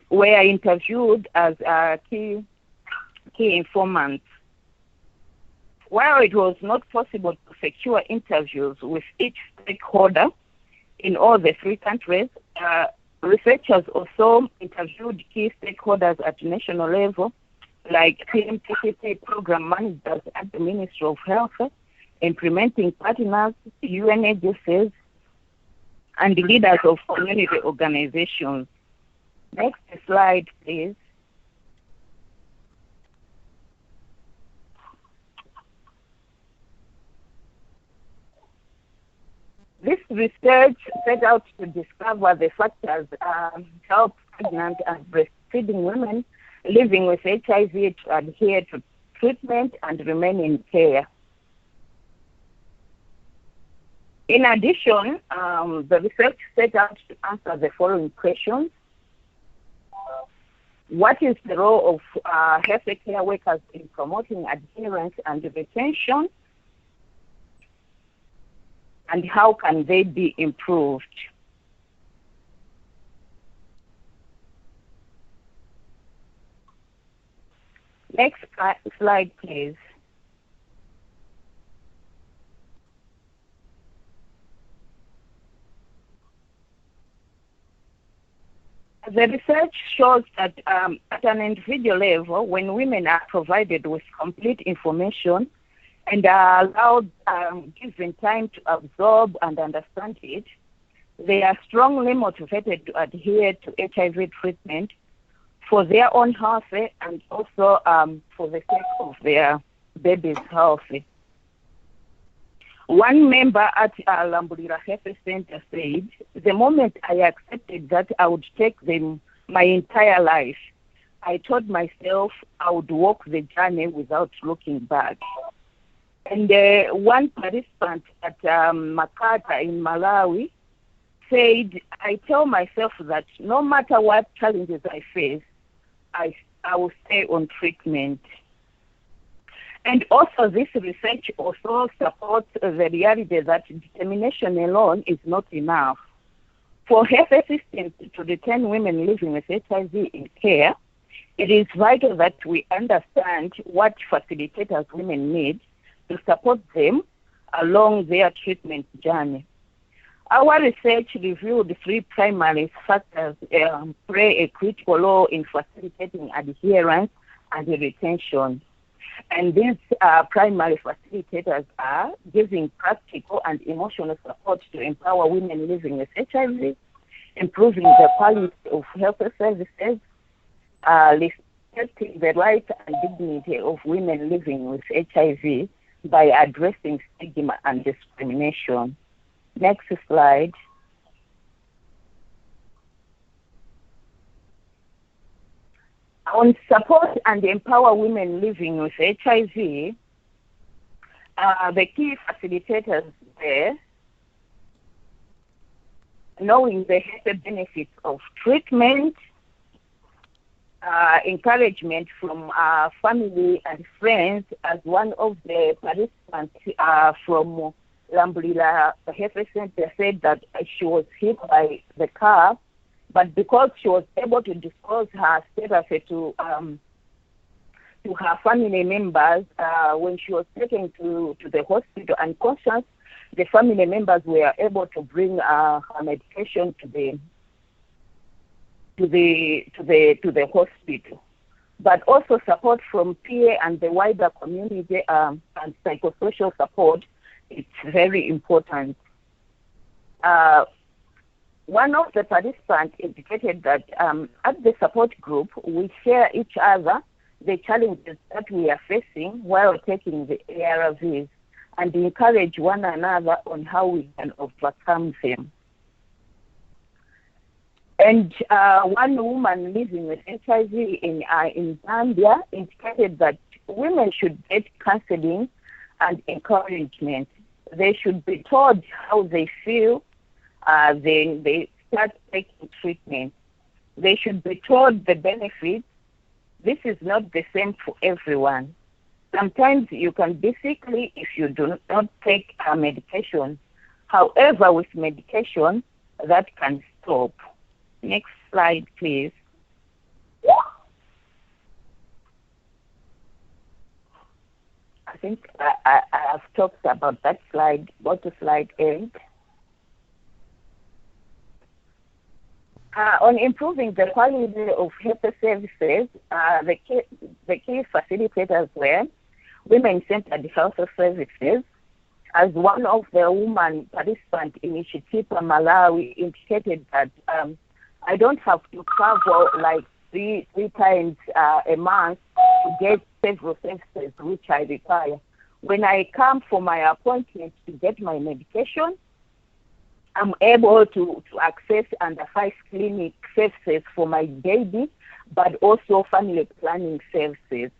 were interviewed as key informants. While it was not possible to secure interviews with each stakeholder in all the 3 countries, researchers also interviewed key stakeholders at national level, like PMTCT program managers at the Ministry of Health, implementing partners, UN agencies, and leaders of community organizations. Next slide, please. This research set out to discover the factors help pregnant and breastfeeding women living with HIV to adhere to treatment and remain in care. In addition, the research set out to answer the following questions. What is the role of health care workers in promoting adherence and retention? And how can they be improved? Next slide, please. The research shows that at an individual level, when women are provided with complete information and are allowed, given time to absorb and understand it, they are strongly motivated to adhere to HIV treatment for their own health and also for the sake of their baby's health. One member at Lambulira Health Center said, the moment I accepted that I would take them my entire life, I told myself I would walk the journey without looking back. And one participant at Makata in Malawi said, I tell myself that no matter what challenges I face, I will stay on treatment. And also this research also supports the reality that determination alone is not enough. For health assistance to return women living with HIV in care, it is vital that we understand what facilitators women need to support them along their treatment journey. Our research revealed 3 primary factors play a critical role in facilitating adherence and retention. And these primary facilitators are giving practical and emotional support to empower women living with HIV, improving the quality of health services, respecting the rights and dignity of women living with HIV by addressing stigma and discrimination. Next slide. On support and empower women living with HIV, the key facilitators there, knowing the health benefits of treatment, encouragement from family and friends, as one of the participants from Lambulira Health Center said that she was hit by the car, but because she was able to disclose her status to her family members, when she was taken to the hospital unconscious, the family members were able to bring her medication to the hospital. But also support from PA and the wider community and psychosocial support, it's very important. One of the participants indicated that at the support group, we share each other the challenges that we are facing while taking the ARVs and encourage one another on how we can overcome them. And one woman living with HIV in Zambia indicated that women should get counseling and encouragement. They should be told how they feel. Then they start taking treatment. They should be told the benefits. This is not the same for everyone. Sometimes you can be sickly if you do not take a medication. However, with medication, that can stop. Next slide, please. I think I have talked about that slide. Go to slide 8. On improving the quality of health services, the key facilitators were women-centered health services. As one of the women participants in Ishitipa, Malawi, indicated that I don't have to travel like three times a month to get several services which I require. When I come for my appointment to get my medication, I'm able to access under 5 clinic services for my baby, but also family planning services.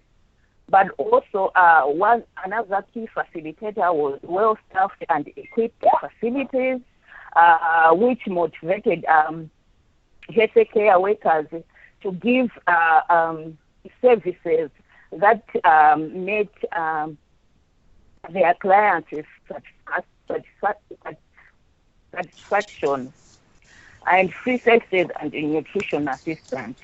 But also another key facilitator was well-staffed and equipped facilities, which motivated health care workers to give services that made their clients satisfaction, and free services and nutrition assistance.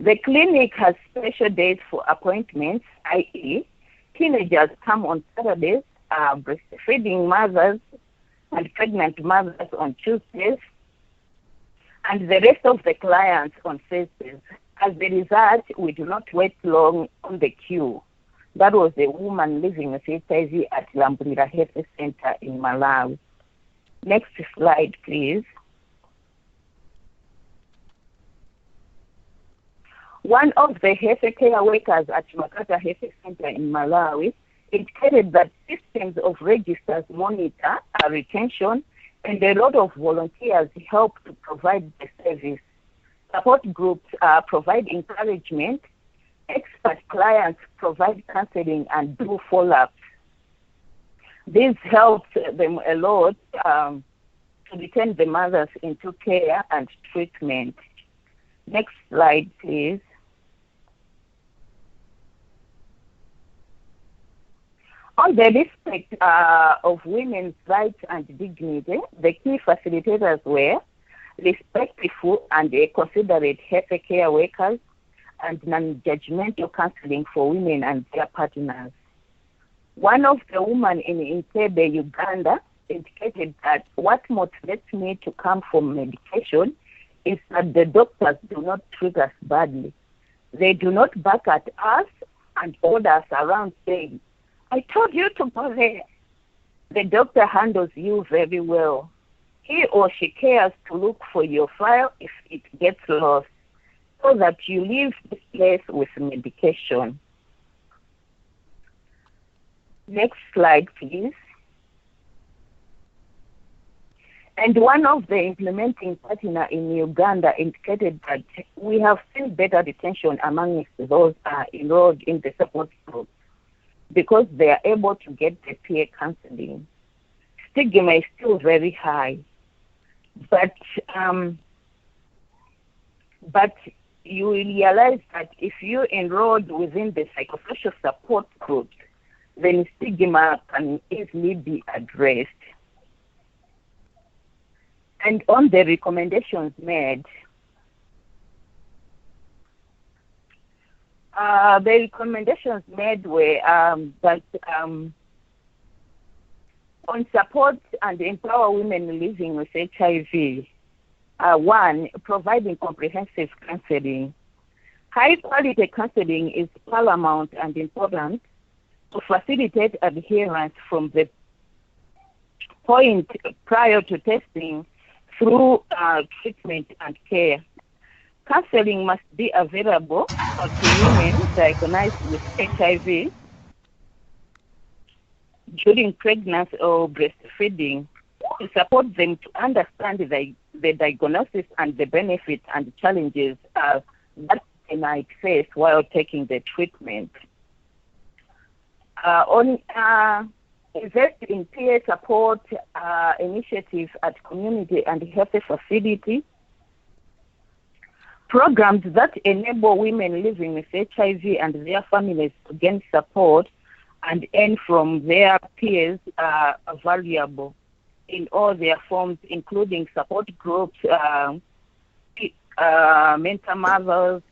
The clinic has special days for appointments, i.e., teenagers come on Saturdays, breastfeeding mothers and pregnant mothers on Tuesdays, and the rest of the clients on Thursdays. As a result, we do not wait long on the queue. That was a woman living with HIV at Lambrira Health Center in Malawi. Next slide, please. One of the health care workers at Makata Health Center in Malawi indicated that systems of registers monitor retention, and a lot of volunteers help to provide the service. Support groups provide encouragement. Expert clients provide counseling and do follow-ups. This helps them a lot to return the mothers into care and treatment. Next slide, please. On the respect of women's rights and dignity, the key facilitators were respectful and considerate health care workers and non-judgmental counseling for women and their partners. One of the women in Entebbe, Uganda, indicated that what motivates me to come for medication is that the doctors do not treat us badly. They do not back at us and order us around saying, "I told you to go there." The doctor handles you very well. He or she cares to look for your file if it gets lost, so that you leave this place with medication. Next slide, please. And one of the implementing partners in Uganda indicated that we have seen better retention among those enrolled in the support group because they are able to get the peer counseling. Stigma is still very high, but you will realize that if you enrolled within the psychosocial support group, then stigma can easily be addressed. And on the recommendations made, the recommendations made were that on support and empower women living with HIV, one, providing comprehensive counseling. High quality counseling is paramount and important to facilitate adherence from the point prior to testing through treatment and care. Counseling must be available to women diagnosed with HIV during pregnancy or breastfeeding to support them to understand the diagnosis and the benefits and challenges that they might face while taking the treatment. Invest in peer support initiatives at community and health facilities. Programs that enable women living with HIV and their families to gain support and earn from their peers are valuable in all their forms, including support groups, mentor mothers,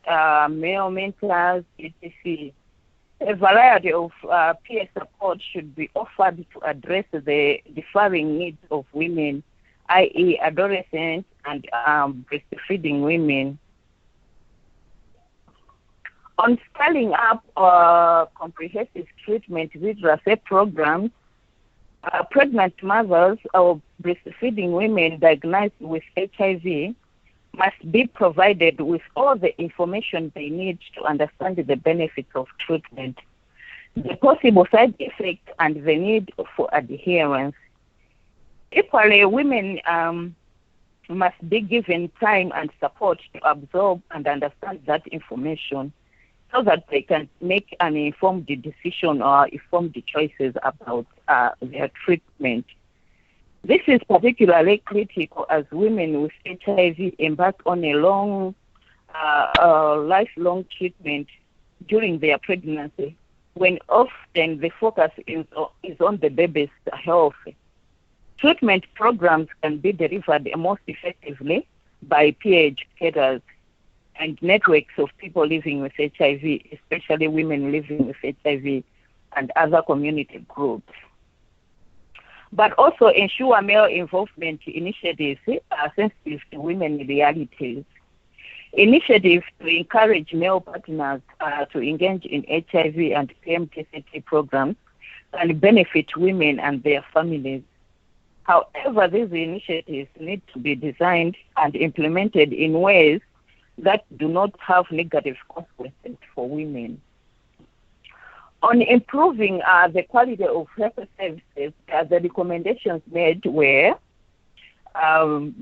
male mentors, etc. A variety of peer support should be offered to address the differing needs of women, i.e. adolescents and breastfeeding women. On scaling up comprehensive treatment with RAFE programs, pregnant mothers or breastfeeding women diagnosed with HIV must be provided with all the information they need to understand the benefits of treatment, the possible side effects, and the need for adherence. Equally, women must be given time and support to absorb and understand that information so that they can make an informed decision or informed choices about their treatment. This is particularly critical as women with HIV embark on a long, lifelong treatment during their pregnancy, when often the focus is on the baby's health. Treatment programs can be delivered most effectively by peer educators and networks of people living with HIV, especially women living with HIV and other community groups. but also ensure male involvement initiatives are sensitive to women realities. Initiatives to encourage male partners to engage in HIV and PMTCT programs can benefit women and their families. However, these initiatives need to be designed and implemented in ways that do not have negative consequences for women. On improving the quality of health services, the recommendations made were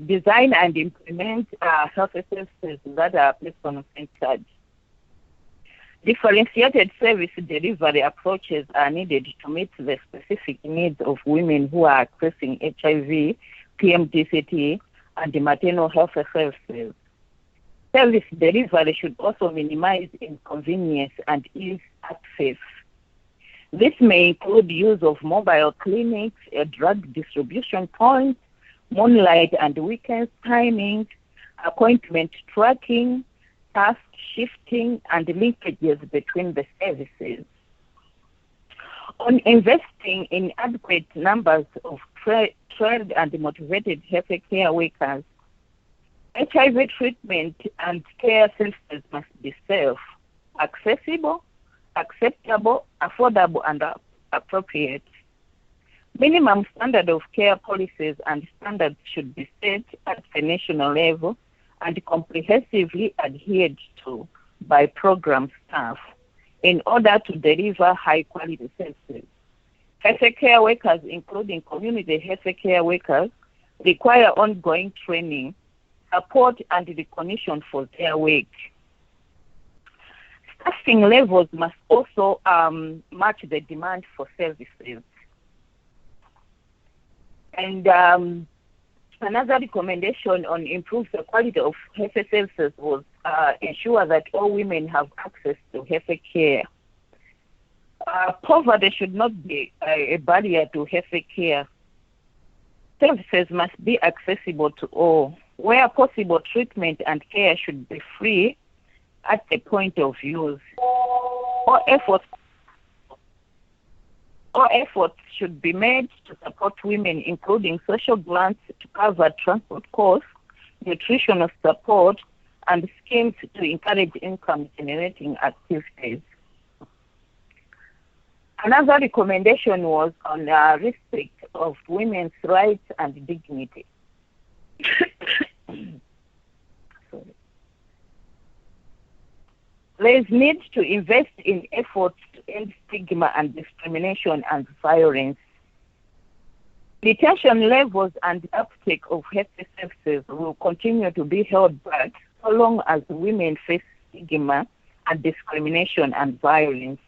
design and implement health services that are person-centered. Differentiated service delivery approaches are needed to meet the specific needs of women who are accessing HIV, PMTCT, and maternal health services. Service delivery should also minimize inconvenience and ease access. This may include use of mobile clinics, drug distribution points, moonlight and weekend timing, appointment tracking, task shifting, and linkages between the services. On investing in adequate numbers of trained and motivated healthcare workers, HIV treatment and care services must be safe, accessible, acceptable, affordable, and appropriate. Minimum standard of care policies and standards should be set at the national level and comprehensively adhered to by program staff in order to deliver high-quality services. Healthcare workers, including community healthcare workers, require ongoing training, support, and recognition for their work. Staffing levels must also match the demand for services. And another recommendation on improve the quality of health services was ensure that all women have access to health care. Poverty should not be a barrier to health care. Services must be accessible to all. Where possible, treatment and care should be free at the point of use. All efforts should be made to support women, including social grants to cover transport costs, nutritional support, and schemes to encourage income-generating activities. Another recommendation was on respect of women's rights and dignity. There is need to invest in efforts to end stigma and discrimination and violence. Detention levels and uptake of health services will continue to be held back so long as women face stigma and discrimination and violence.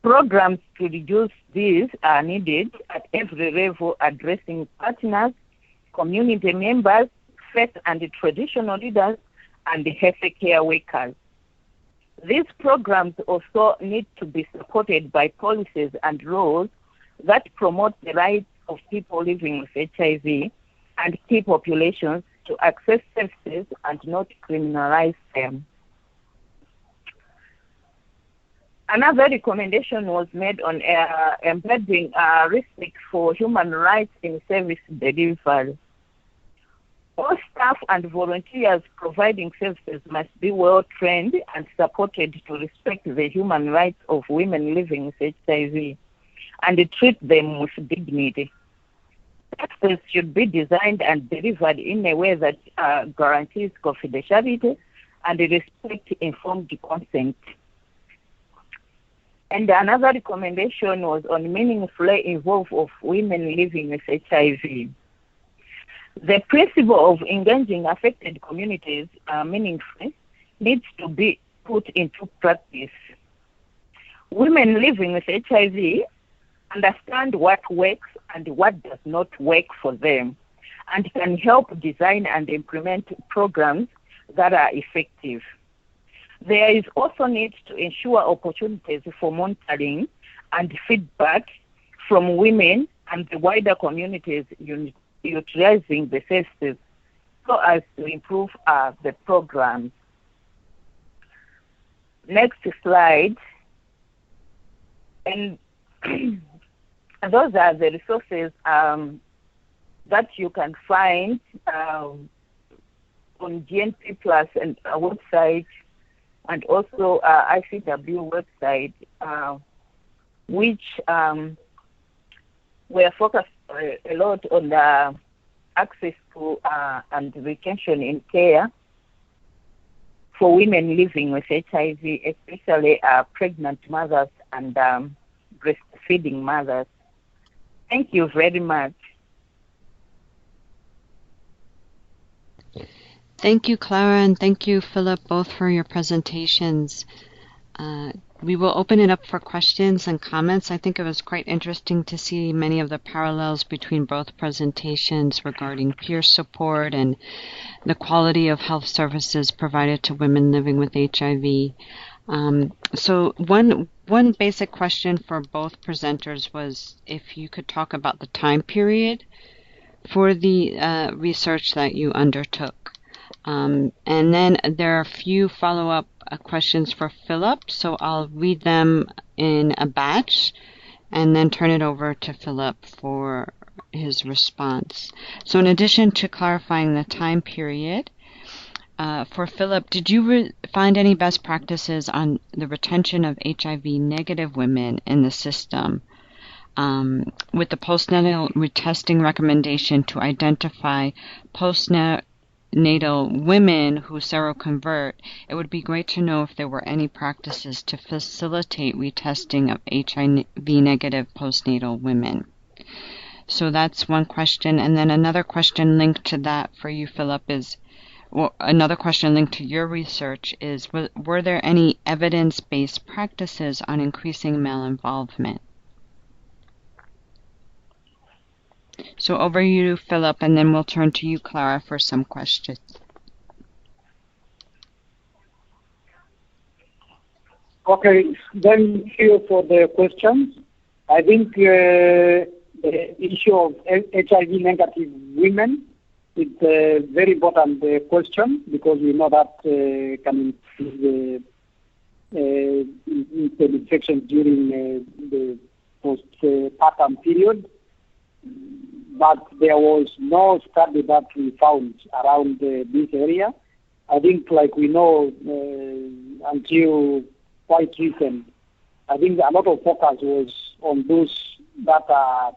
Programs to reduce these are needed at every level, addressing partners, community members, faith and traditional leaders, and healthcare workers. These programs also need to be supported by policies and laws that promote the rights of people living with HIV and key populations to access services and not criminalize them. Another recommendation was made on embedding respect for human rights in service delivery. All staff and volunteers providing services must be well trained and supported to respect the human rights of women living with HIV and treat them with dignity. Services should be designed and delivered in a way that guarantees confidentiality and respect informed consent. And another recommendation was on meaningful involvement of women living with HIV. The principle of engaging affected communities meaningfully needs to be put into practice. Women living with HIV understand what works and what does not work for them, and can help design and implement programs that are effective. There is also need to ensure opportunities for monitoring and feedback from women and the wider communities utilizing the services so as to improve the programs. Next slide. And those are the resources that you can find on GNP Plus and our website, and also ICW website, which we are focused a lot on the access to and retention in care for women living with HIV, especially pregnant mothers and breastfeeding mothers. Thank you very much. Thank you, Clara, and thank you, Philip, both for your presentations. We will open it up for questions and comments. I think it was quite interesting to see many of the parallels between both presentations regarding peer support and the quality of health services provided to women living with HIV. So one basic question for both presenters was if you could talk about the time period for the research that you undertook. And then there are a few follow-up questions for Philip, so I'll read them in a batch and then turn it over to Philip for his response. So in addition to clarifying the time period, for Philip, did you find any best practices on the retention of HIV-negative women in the system with the postnatal retesting recommendation to identify postnatal women who seroconvert? It would be great to know if there were any practices to facilitate retesting of HIV-negative postnatal women. So that's one question. And then another question linked to that for you, Philip, is, well, another question linked to your research is, were there any evidence-based practices on increasing male involvement? So over to you, Philip, and then we'll turn to you, Clara, for some questions. Okay, thank you for the questions. I think the issue of HIV-negative women is a very important question, because we know that can increase the infection during the postpartum period. But there was no study that we found around this area. I think, like we know, until quite recent, I think a lot of focus was on those that are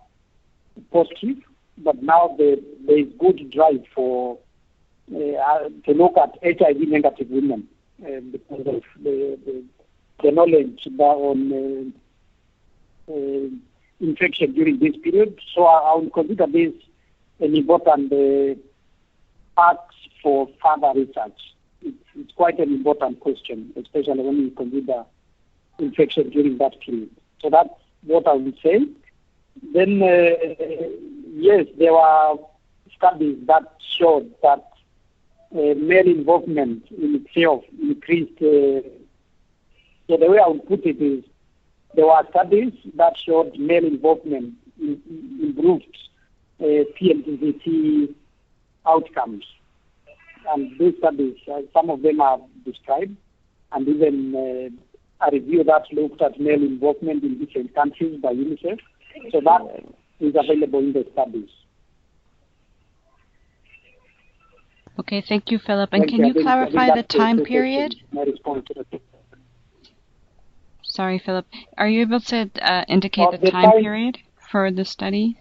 positive, but now there is good drive for to look at HIV-negative women because of the knowledge on infection during this period. So I would consider this an important part for further research. It's quite an important question, especially when you consider infection during that period. So that's what I would say. Then, yes, there were studies that showed that male involvement in itself increased. So the way I would put it is, there were studies that showed male involvement improved PMTCT outcomes. And these studies, some of them are described, and even a review that looked at male involvement in different countries by UNICEF. So that is available in the studies. Okay, thank you, Philip. And can you clarify the time period? My response to that. Sorry, Philip. Are you able to indicate the time period for the study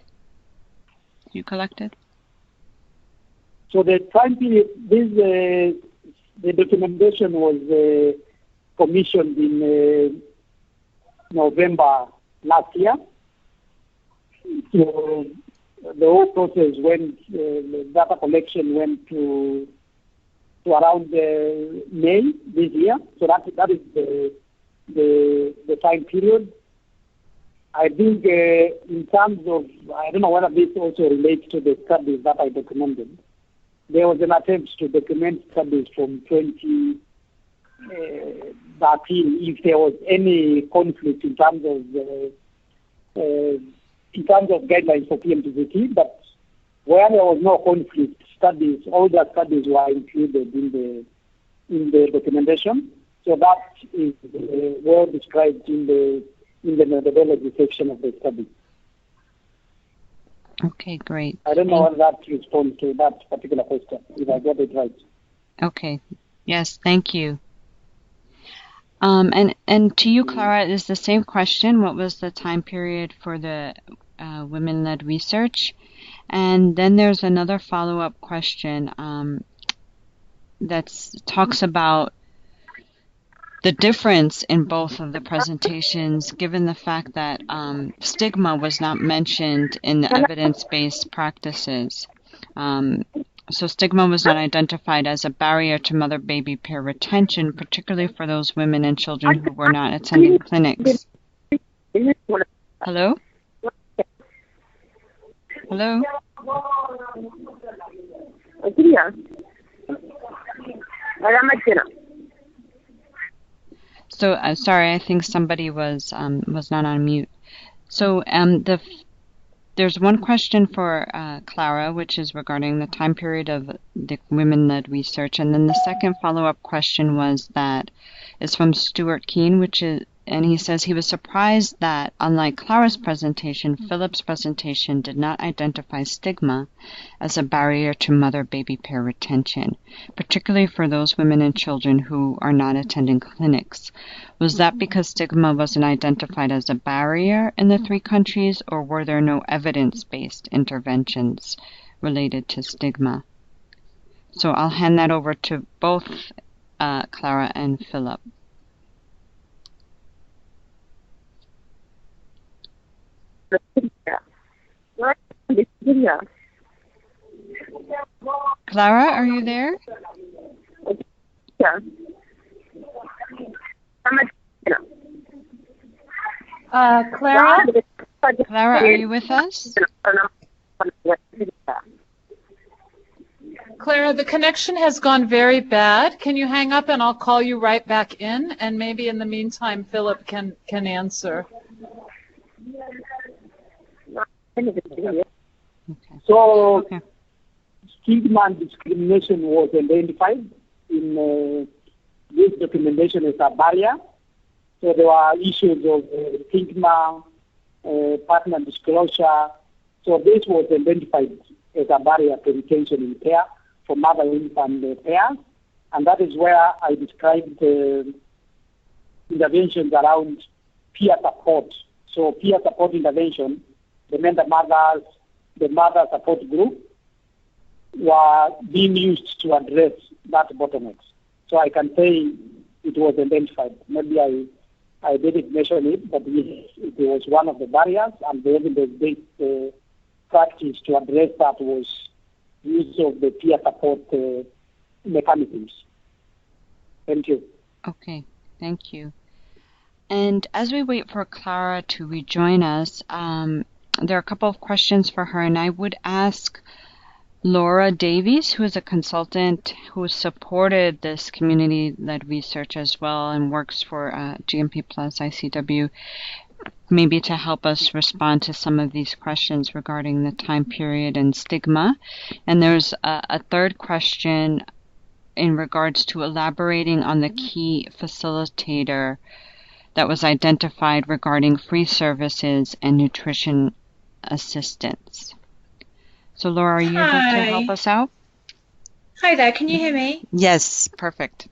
you collected? So the time period, the documentation was commissioned in November last year. So the whole process went, the data collection went to around May this year. So that is the time period. I think in terms of, I don't know whether this also relates to the studies that I documented. There was an attempt to document studies from 2013 if there was any conflict in terms of guidelines for PMTCT, but where there was no conflict, studies, all the studies were included in the documentation. So that is well described in the methodology section of the study. Okay, great. I don't know what that responds to that particular question, if I got it right. Okay. Yes, thank you. And to you, Clara, is the same question. What was the time period for the women-led research? And then there's another follow-up question that talks about the difference in both of the presentations, given the fact that stigma was not mentioned in the evidence-based practices. So stigma was not identified as a barrier to mother-baby pair retention, particularly for those women and children who were not attending clinics. Hello? Hello? So sorry, I think somebody was not on mute. So there's one question for Clara, which is regarding the time period of the women-led research, and then the second follow-up question is from Stuart Keene, and he says he was surprised that, unlike Clara's presentation, Philip's presentation did not identify stigma as a barrier to mother-baby pair retention, particularly for those women and children who are not attending clinics. Was that because stigma wasn't identified as a barrier in the 3 countries, or were there no evidence-based interventions related to stigma? So I'll hand that over to both Clara and Philip. Clara, are you there? Clara, Clara, are you with us? Clara, the connection has gone very bad. Can you hang up and I'll call you right back in? And maybe in the meantime, Philip can answer. Okay. So, stigma and discrimination was identified in this documentation as a barrier. So there were issues of stigma, partner disclosure. So this was identified as a barrier to retention in care for mother-infant pairs. And that is where I described interventions around peer support. So peer support intervention, the mother support group were being used to address that bottlenecks. So I can say it was identified. Maybe I didn't mention it, but it was one of the barriers, and the evidence-based practice to address that was use of the peer support mechanisms. Thank you. Okay, thank you. And as we wait for Clara to rejoin us, there are a couple of questions for her, and I would ask Laura Davies, who is a consultant who supported this community-led research as well and works for GMP Plus ICW, maybe to help us respond to some of these questions regarding the time period and stigma. And there's a third question in regards to elaborating on the key facilitator that was identified regarding free services and nutrition assistance. So Laura, are you able to help us out? Hi there, can you hear me? Yes, perfect.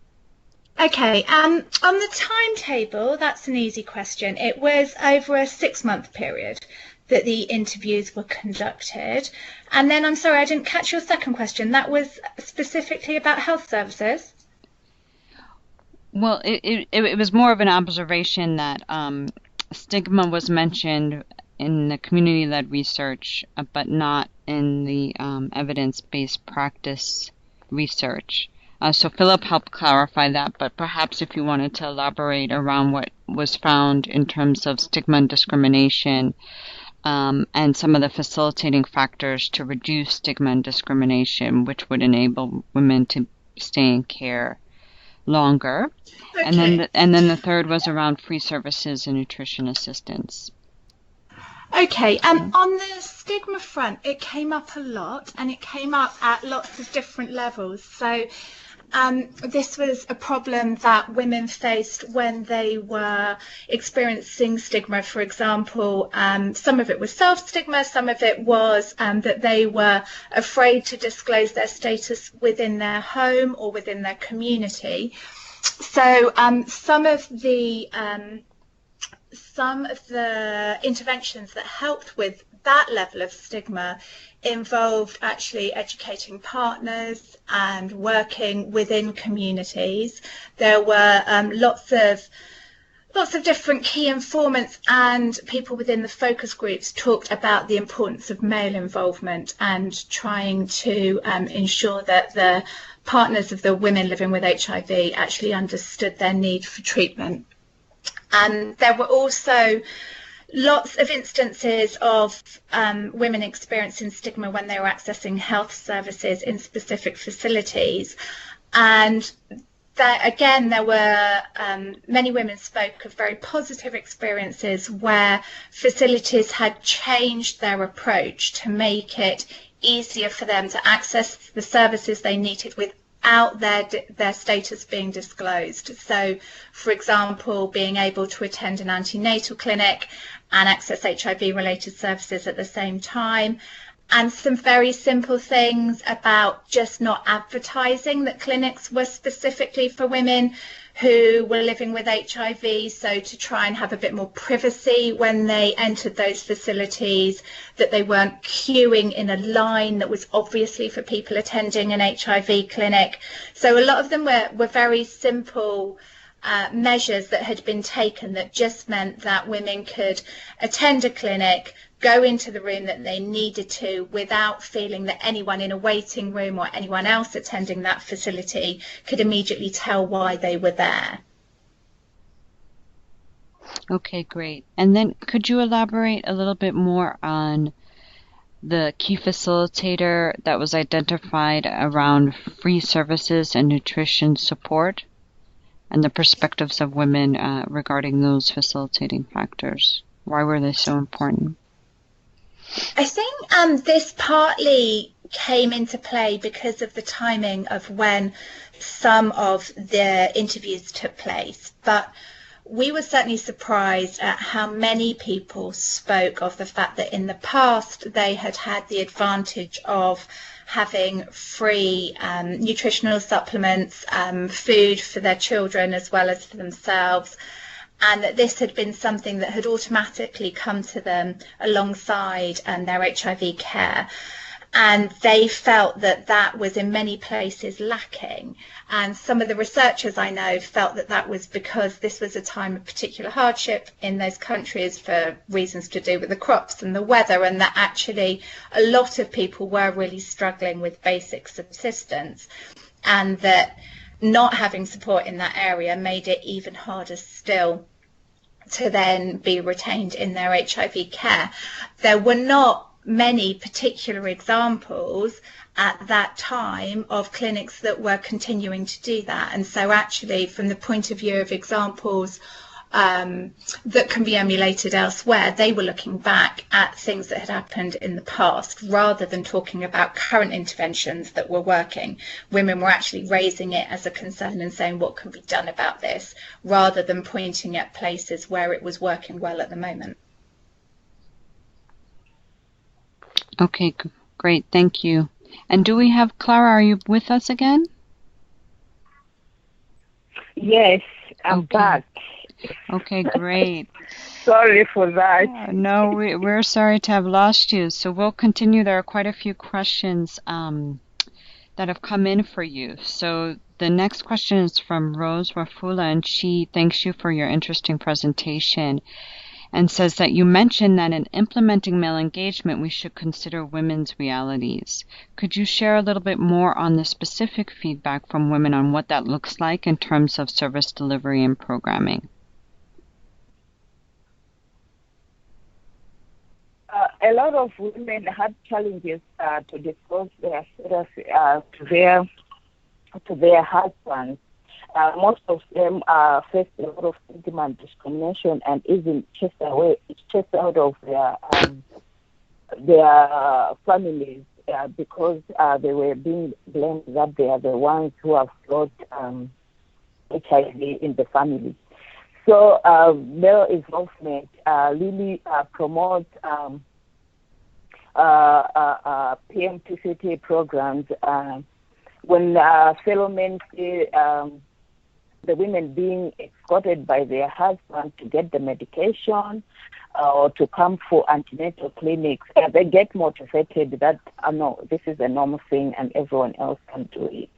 Okay, on the timetable, that's an easy question. It was over a 6-month period that the interviews were conducted. And then, I'm sorry, I didn't catch your second question. That was specifically about health services? Well, it was more of an observation that stigma was mentioned in the community-led research, but not in the evidence-based practice research. So Philip helped clarify that, but perhaps if you wanted to elaborate around what was found in terms of stigma and discrimination and some of the facilitating factors to reduce stigma and discrimination, which would enable women to stay in care longer. Okay. And then the third was around free services and nutrition assistance. Okay, on the stigma front, it came up a lot, and it came up at lots of different levels. So this was a problem that women faced when they were experiencing stigma. For example, some of it was self-stigma, some of it was that they were afraid to disclose their status within their home or within their community. So some of the interventions that helped with that level of stigma involved actually educating partners and working within communities. There were lots of different key informants and people within the focus groups talked about the importance of male involvement and trying to ensure that the partners of the women living with HIV actually understood their need for treatment. And there were also lots of instances of women experiencing stigma when they were accessing health services in specific facilities. And again, there were many women spoke of very positive experiences where facilities had changed their approach to make it easier for them to access the services they needed without their status being disclosed. So, for example, being able to attend an antenatal clinic and access HIV-related services at the same time, and some very simple things about just not advertising that clinics were specifically for women who were living with HIV, so to try and have a bit more privacy when they entered those facilities, that they weren't queuing in a line that was obviously for people attending an HIV clinic. So a lot of them were very simple measures that had been taken that just meant that women could attend a clinic, go into the room that they needed to without feeling that anyone in a waiting room or anyone else attending that facility could immediately tell why they were there. Okay, great. And then could you elaborate a little bit more on the key facilitator that was identified around free services and nutrition support and the perspectives of women regarding those facilitating factors? Why were they so important? I think this partly came into play because of the timing of when some of the interviews took place, but we were certainly surprised at how many people spoke of the fact that in the past they had had the advantage of having free nutritional supplements, food for their children as well as for themselves, and that this had been something that had automatically come to them alongside their HIV care. And they felt that that was in many places lacking. And some of the researchers I know felt that that was because this was a time of particular hardship in those countries for reasons to do with the crops and the weather, and that actually a lot of people were really struggling with basic subsistence, and that not having support in that area made it even harder still to then be retained in their HIV care. There were not many particular examples at that time of clinics that were continuing to do that, and so actually from the point of view of examples that can be emulated elsewhere, they were looking back at things that had happened in the past rather than talking about current interventions that were working. Women were actually raising it as a concern and saying what can be done about this rather than pointing at places where it was working well at the moment. Okay, great. Thank you. And do we have Clara? Are you with us again? Yes, I'm back. Okay, great. Sorry for that. No, we're sorry to have lost you. So we'll continue. There are quite a few questions that have come in for you. So the next question is from Rose Wafula, and she thanks you for your interesting presentation and says that you mentioned that in implementing male engagement, we should consider women's realities. Could you share a little bit more on the specific feedback from women on what that looks like in terms of service delivery and programming? A lot of women had challenges to disclose their status to their husbands. Most of them face a lot of stigma and discrimination, and isn't chased out of their families because they were being blamed that they are the ones who have brought HIV in the family. So male involvement really promotes PMTCT programs. When fellow men see the women being escorted by their husband to get the medication or to come for antenatal clinics, they get motivated that, no, this is a normal thing and everyone else can do it.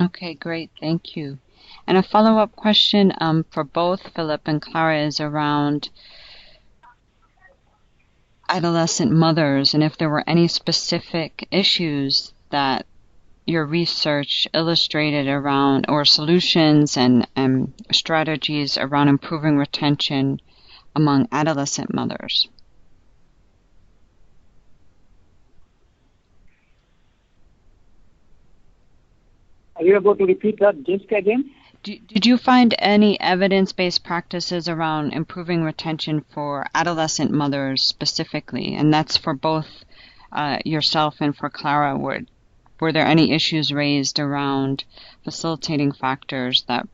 Okay, great. Thank you. And a follow-up question for both Philip and Clara is around adolescent mothers, and if there were any specific issues that your research illustrated around, or solutions and strategies around improving retention among adolescent mothers. Are you able to repeat that, Jessica, again? Did you find any evidence-based practices around improving retention for adolescent mothers specifically? And that's for both yourself and for Clara. Were there any issues raised around facilitating factors that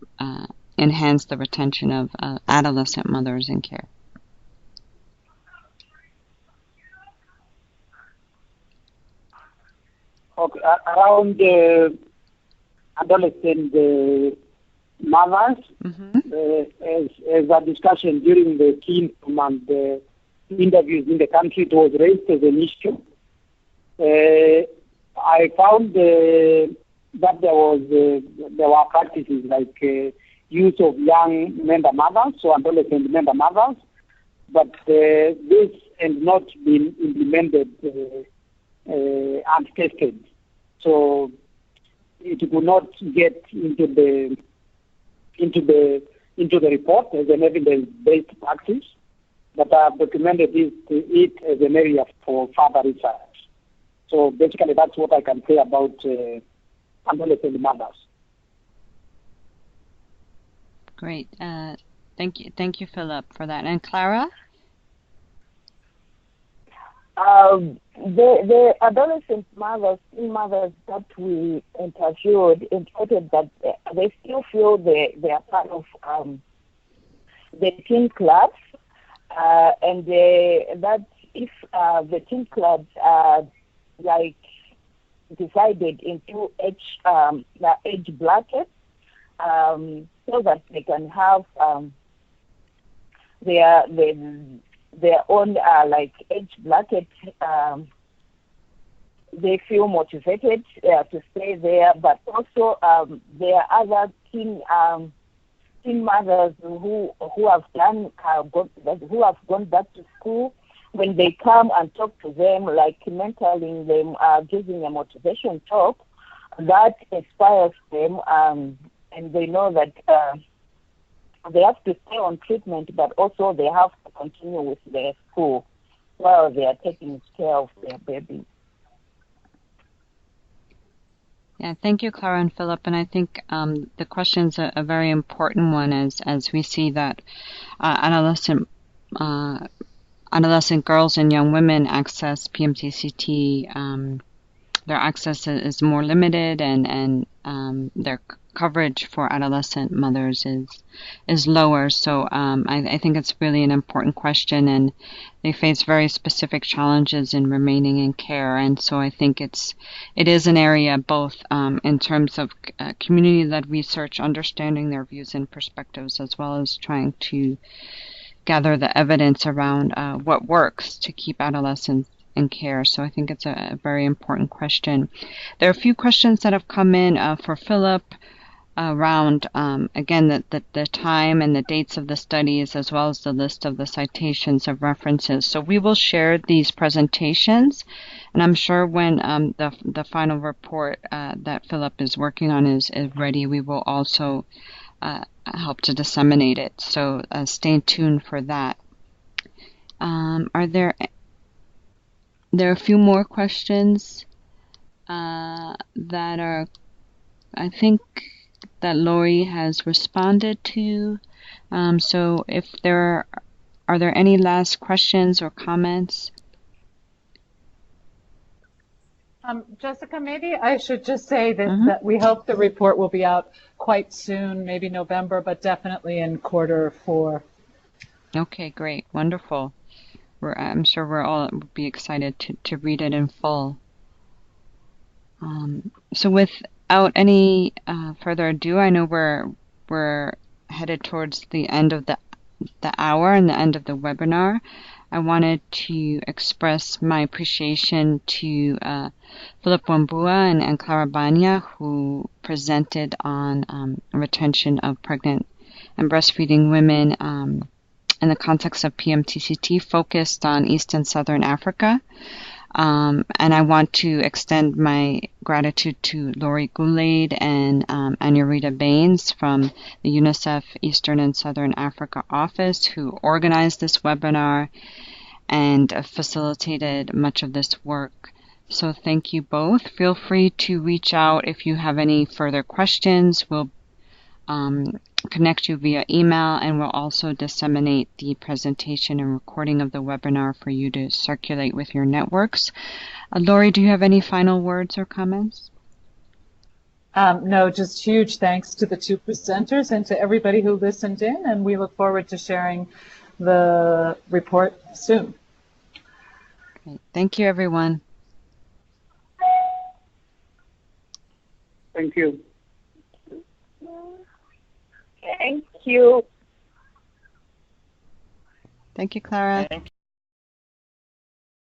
enhance the retention of adolescent mothers in care? Okay, around adolescent mothers, as a discussion during the key and the interviews in the country, it was raised as an issue. I found that there were practices like use of young member mothers, so adolescent member mothers, but this has not been implemented and tested. So it could not get into the report as an evidence-based practice, but I've documented it as an area for further research. So basically, that's what I can say about adolescent mothers. Great. Thank you, Philip, for that. And Clara? The adolescent mothers, teen mothers that we interviewed indicated that they still feel they are part of the teen clubs, and that if the teen clubs are like divided into age brackets, so that they can have their own like age bracket, they feel motivated to stay there. But also there are other teen mothers who have gone back to school. When they come and talk to them, like mentoring them, giving a motivation talk, that inspires them, and they know that they have to stay on treatment, but also they have to continue with their school while they are taking care of their baby. Yeah, thank you, Clara and Philip. And I think the question's a very important one as we see that adolescent girls and young women access PMTCT. Their access is more limited, and their coverage for adolescent mothers is lower. So I think it's really an important question, and they face very specific challenges in remaining in care. And so I think it is an area both in terms of community-led research, understanding their views and perspectives, as well as trying to gather the evidence around what works to keep adolescents in care. So I think it's a very important question. There are a few questions that have come in for Philip around, again, the time and the dates of the studies, as well as the list of the citations of references. So we will share these presentations, and I'm sure when the final report that Philip is working on is ready, we will also help to disseminate it. So stay tuned for that. There are a few more questions that are, I think, that Lori has responded to. So if there are there any last questions or comments? Jessica, maybe I should just say that we hope the report will be out quite soon, maybe November, but definitely in Q4. Okay, great. Wonderful. I'm sure we're all be excited to read it in full. So without any further ado, I know we're headed towards the end of the hour and the end of the webinar. I wanted to express my appreciation to Philip Wambua and Clara Banya, who presented on retention of pregnant and breastfeeding women in the context of PMTCT, focused on East and Southern Africa. And I want to extend my gratitude to Lori Goulet and Anurita Baines from the UNICEF Eastern and Southern Africa office, who organized this webinar and facilitated much of this work. So thank you both. Feel free to reach out if you have any further questions. We'll connect you via email, and we'll also disseminate the presentation and recording of the webinar for you to circulate with your networks. Lori, do you have any final words or comments? No, just huge thanks to the two presenters and to everybody who listened in, and we look forward to sharing the report soon. Great. Thank you, everyone. Thank you. Thank you. Thank you, Clara. Thank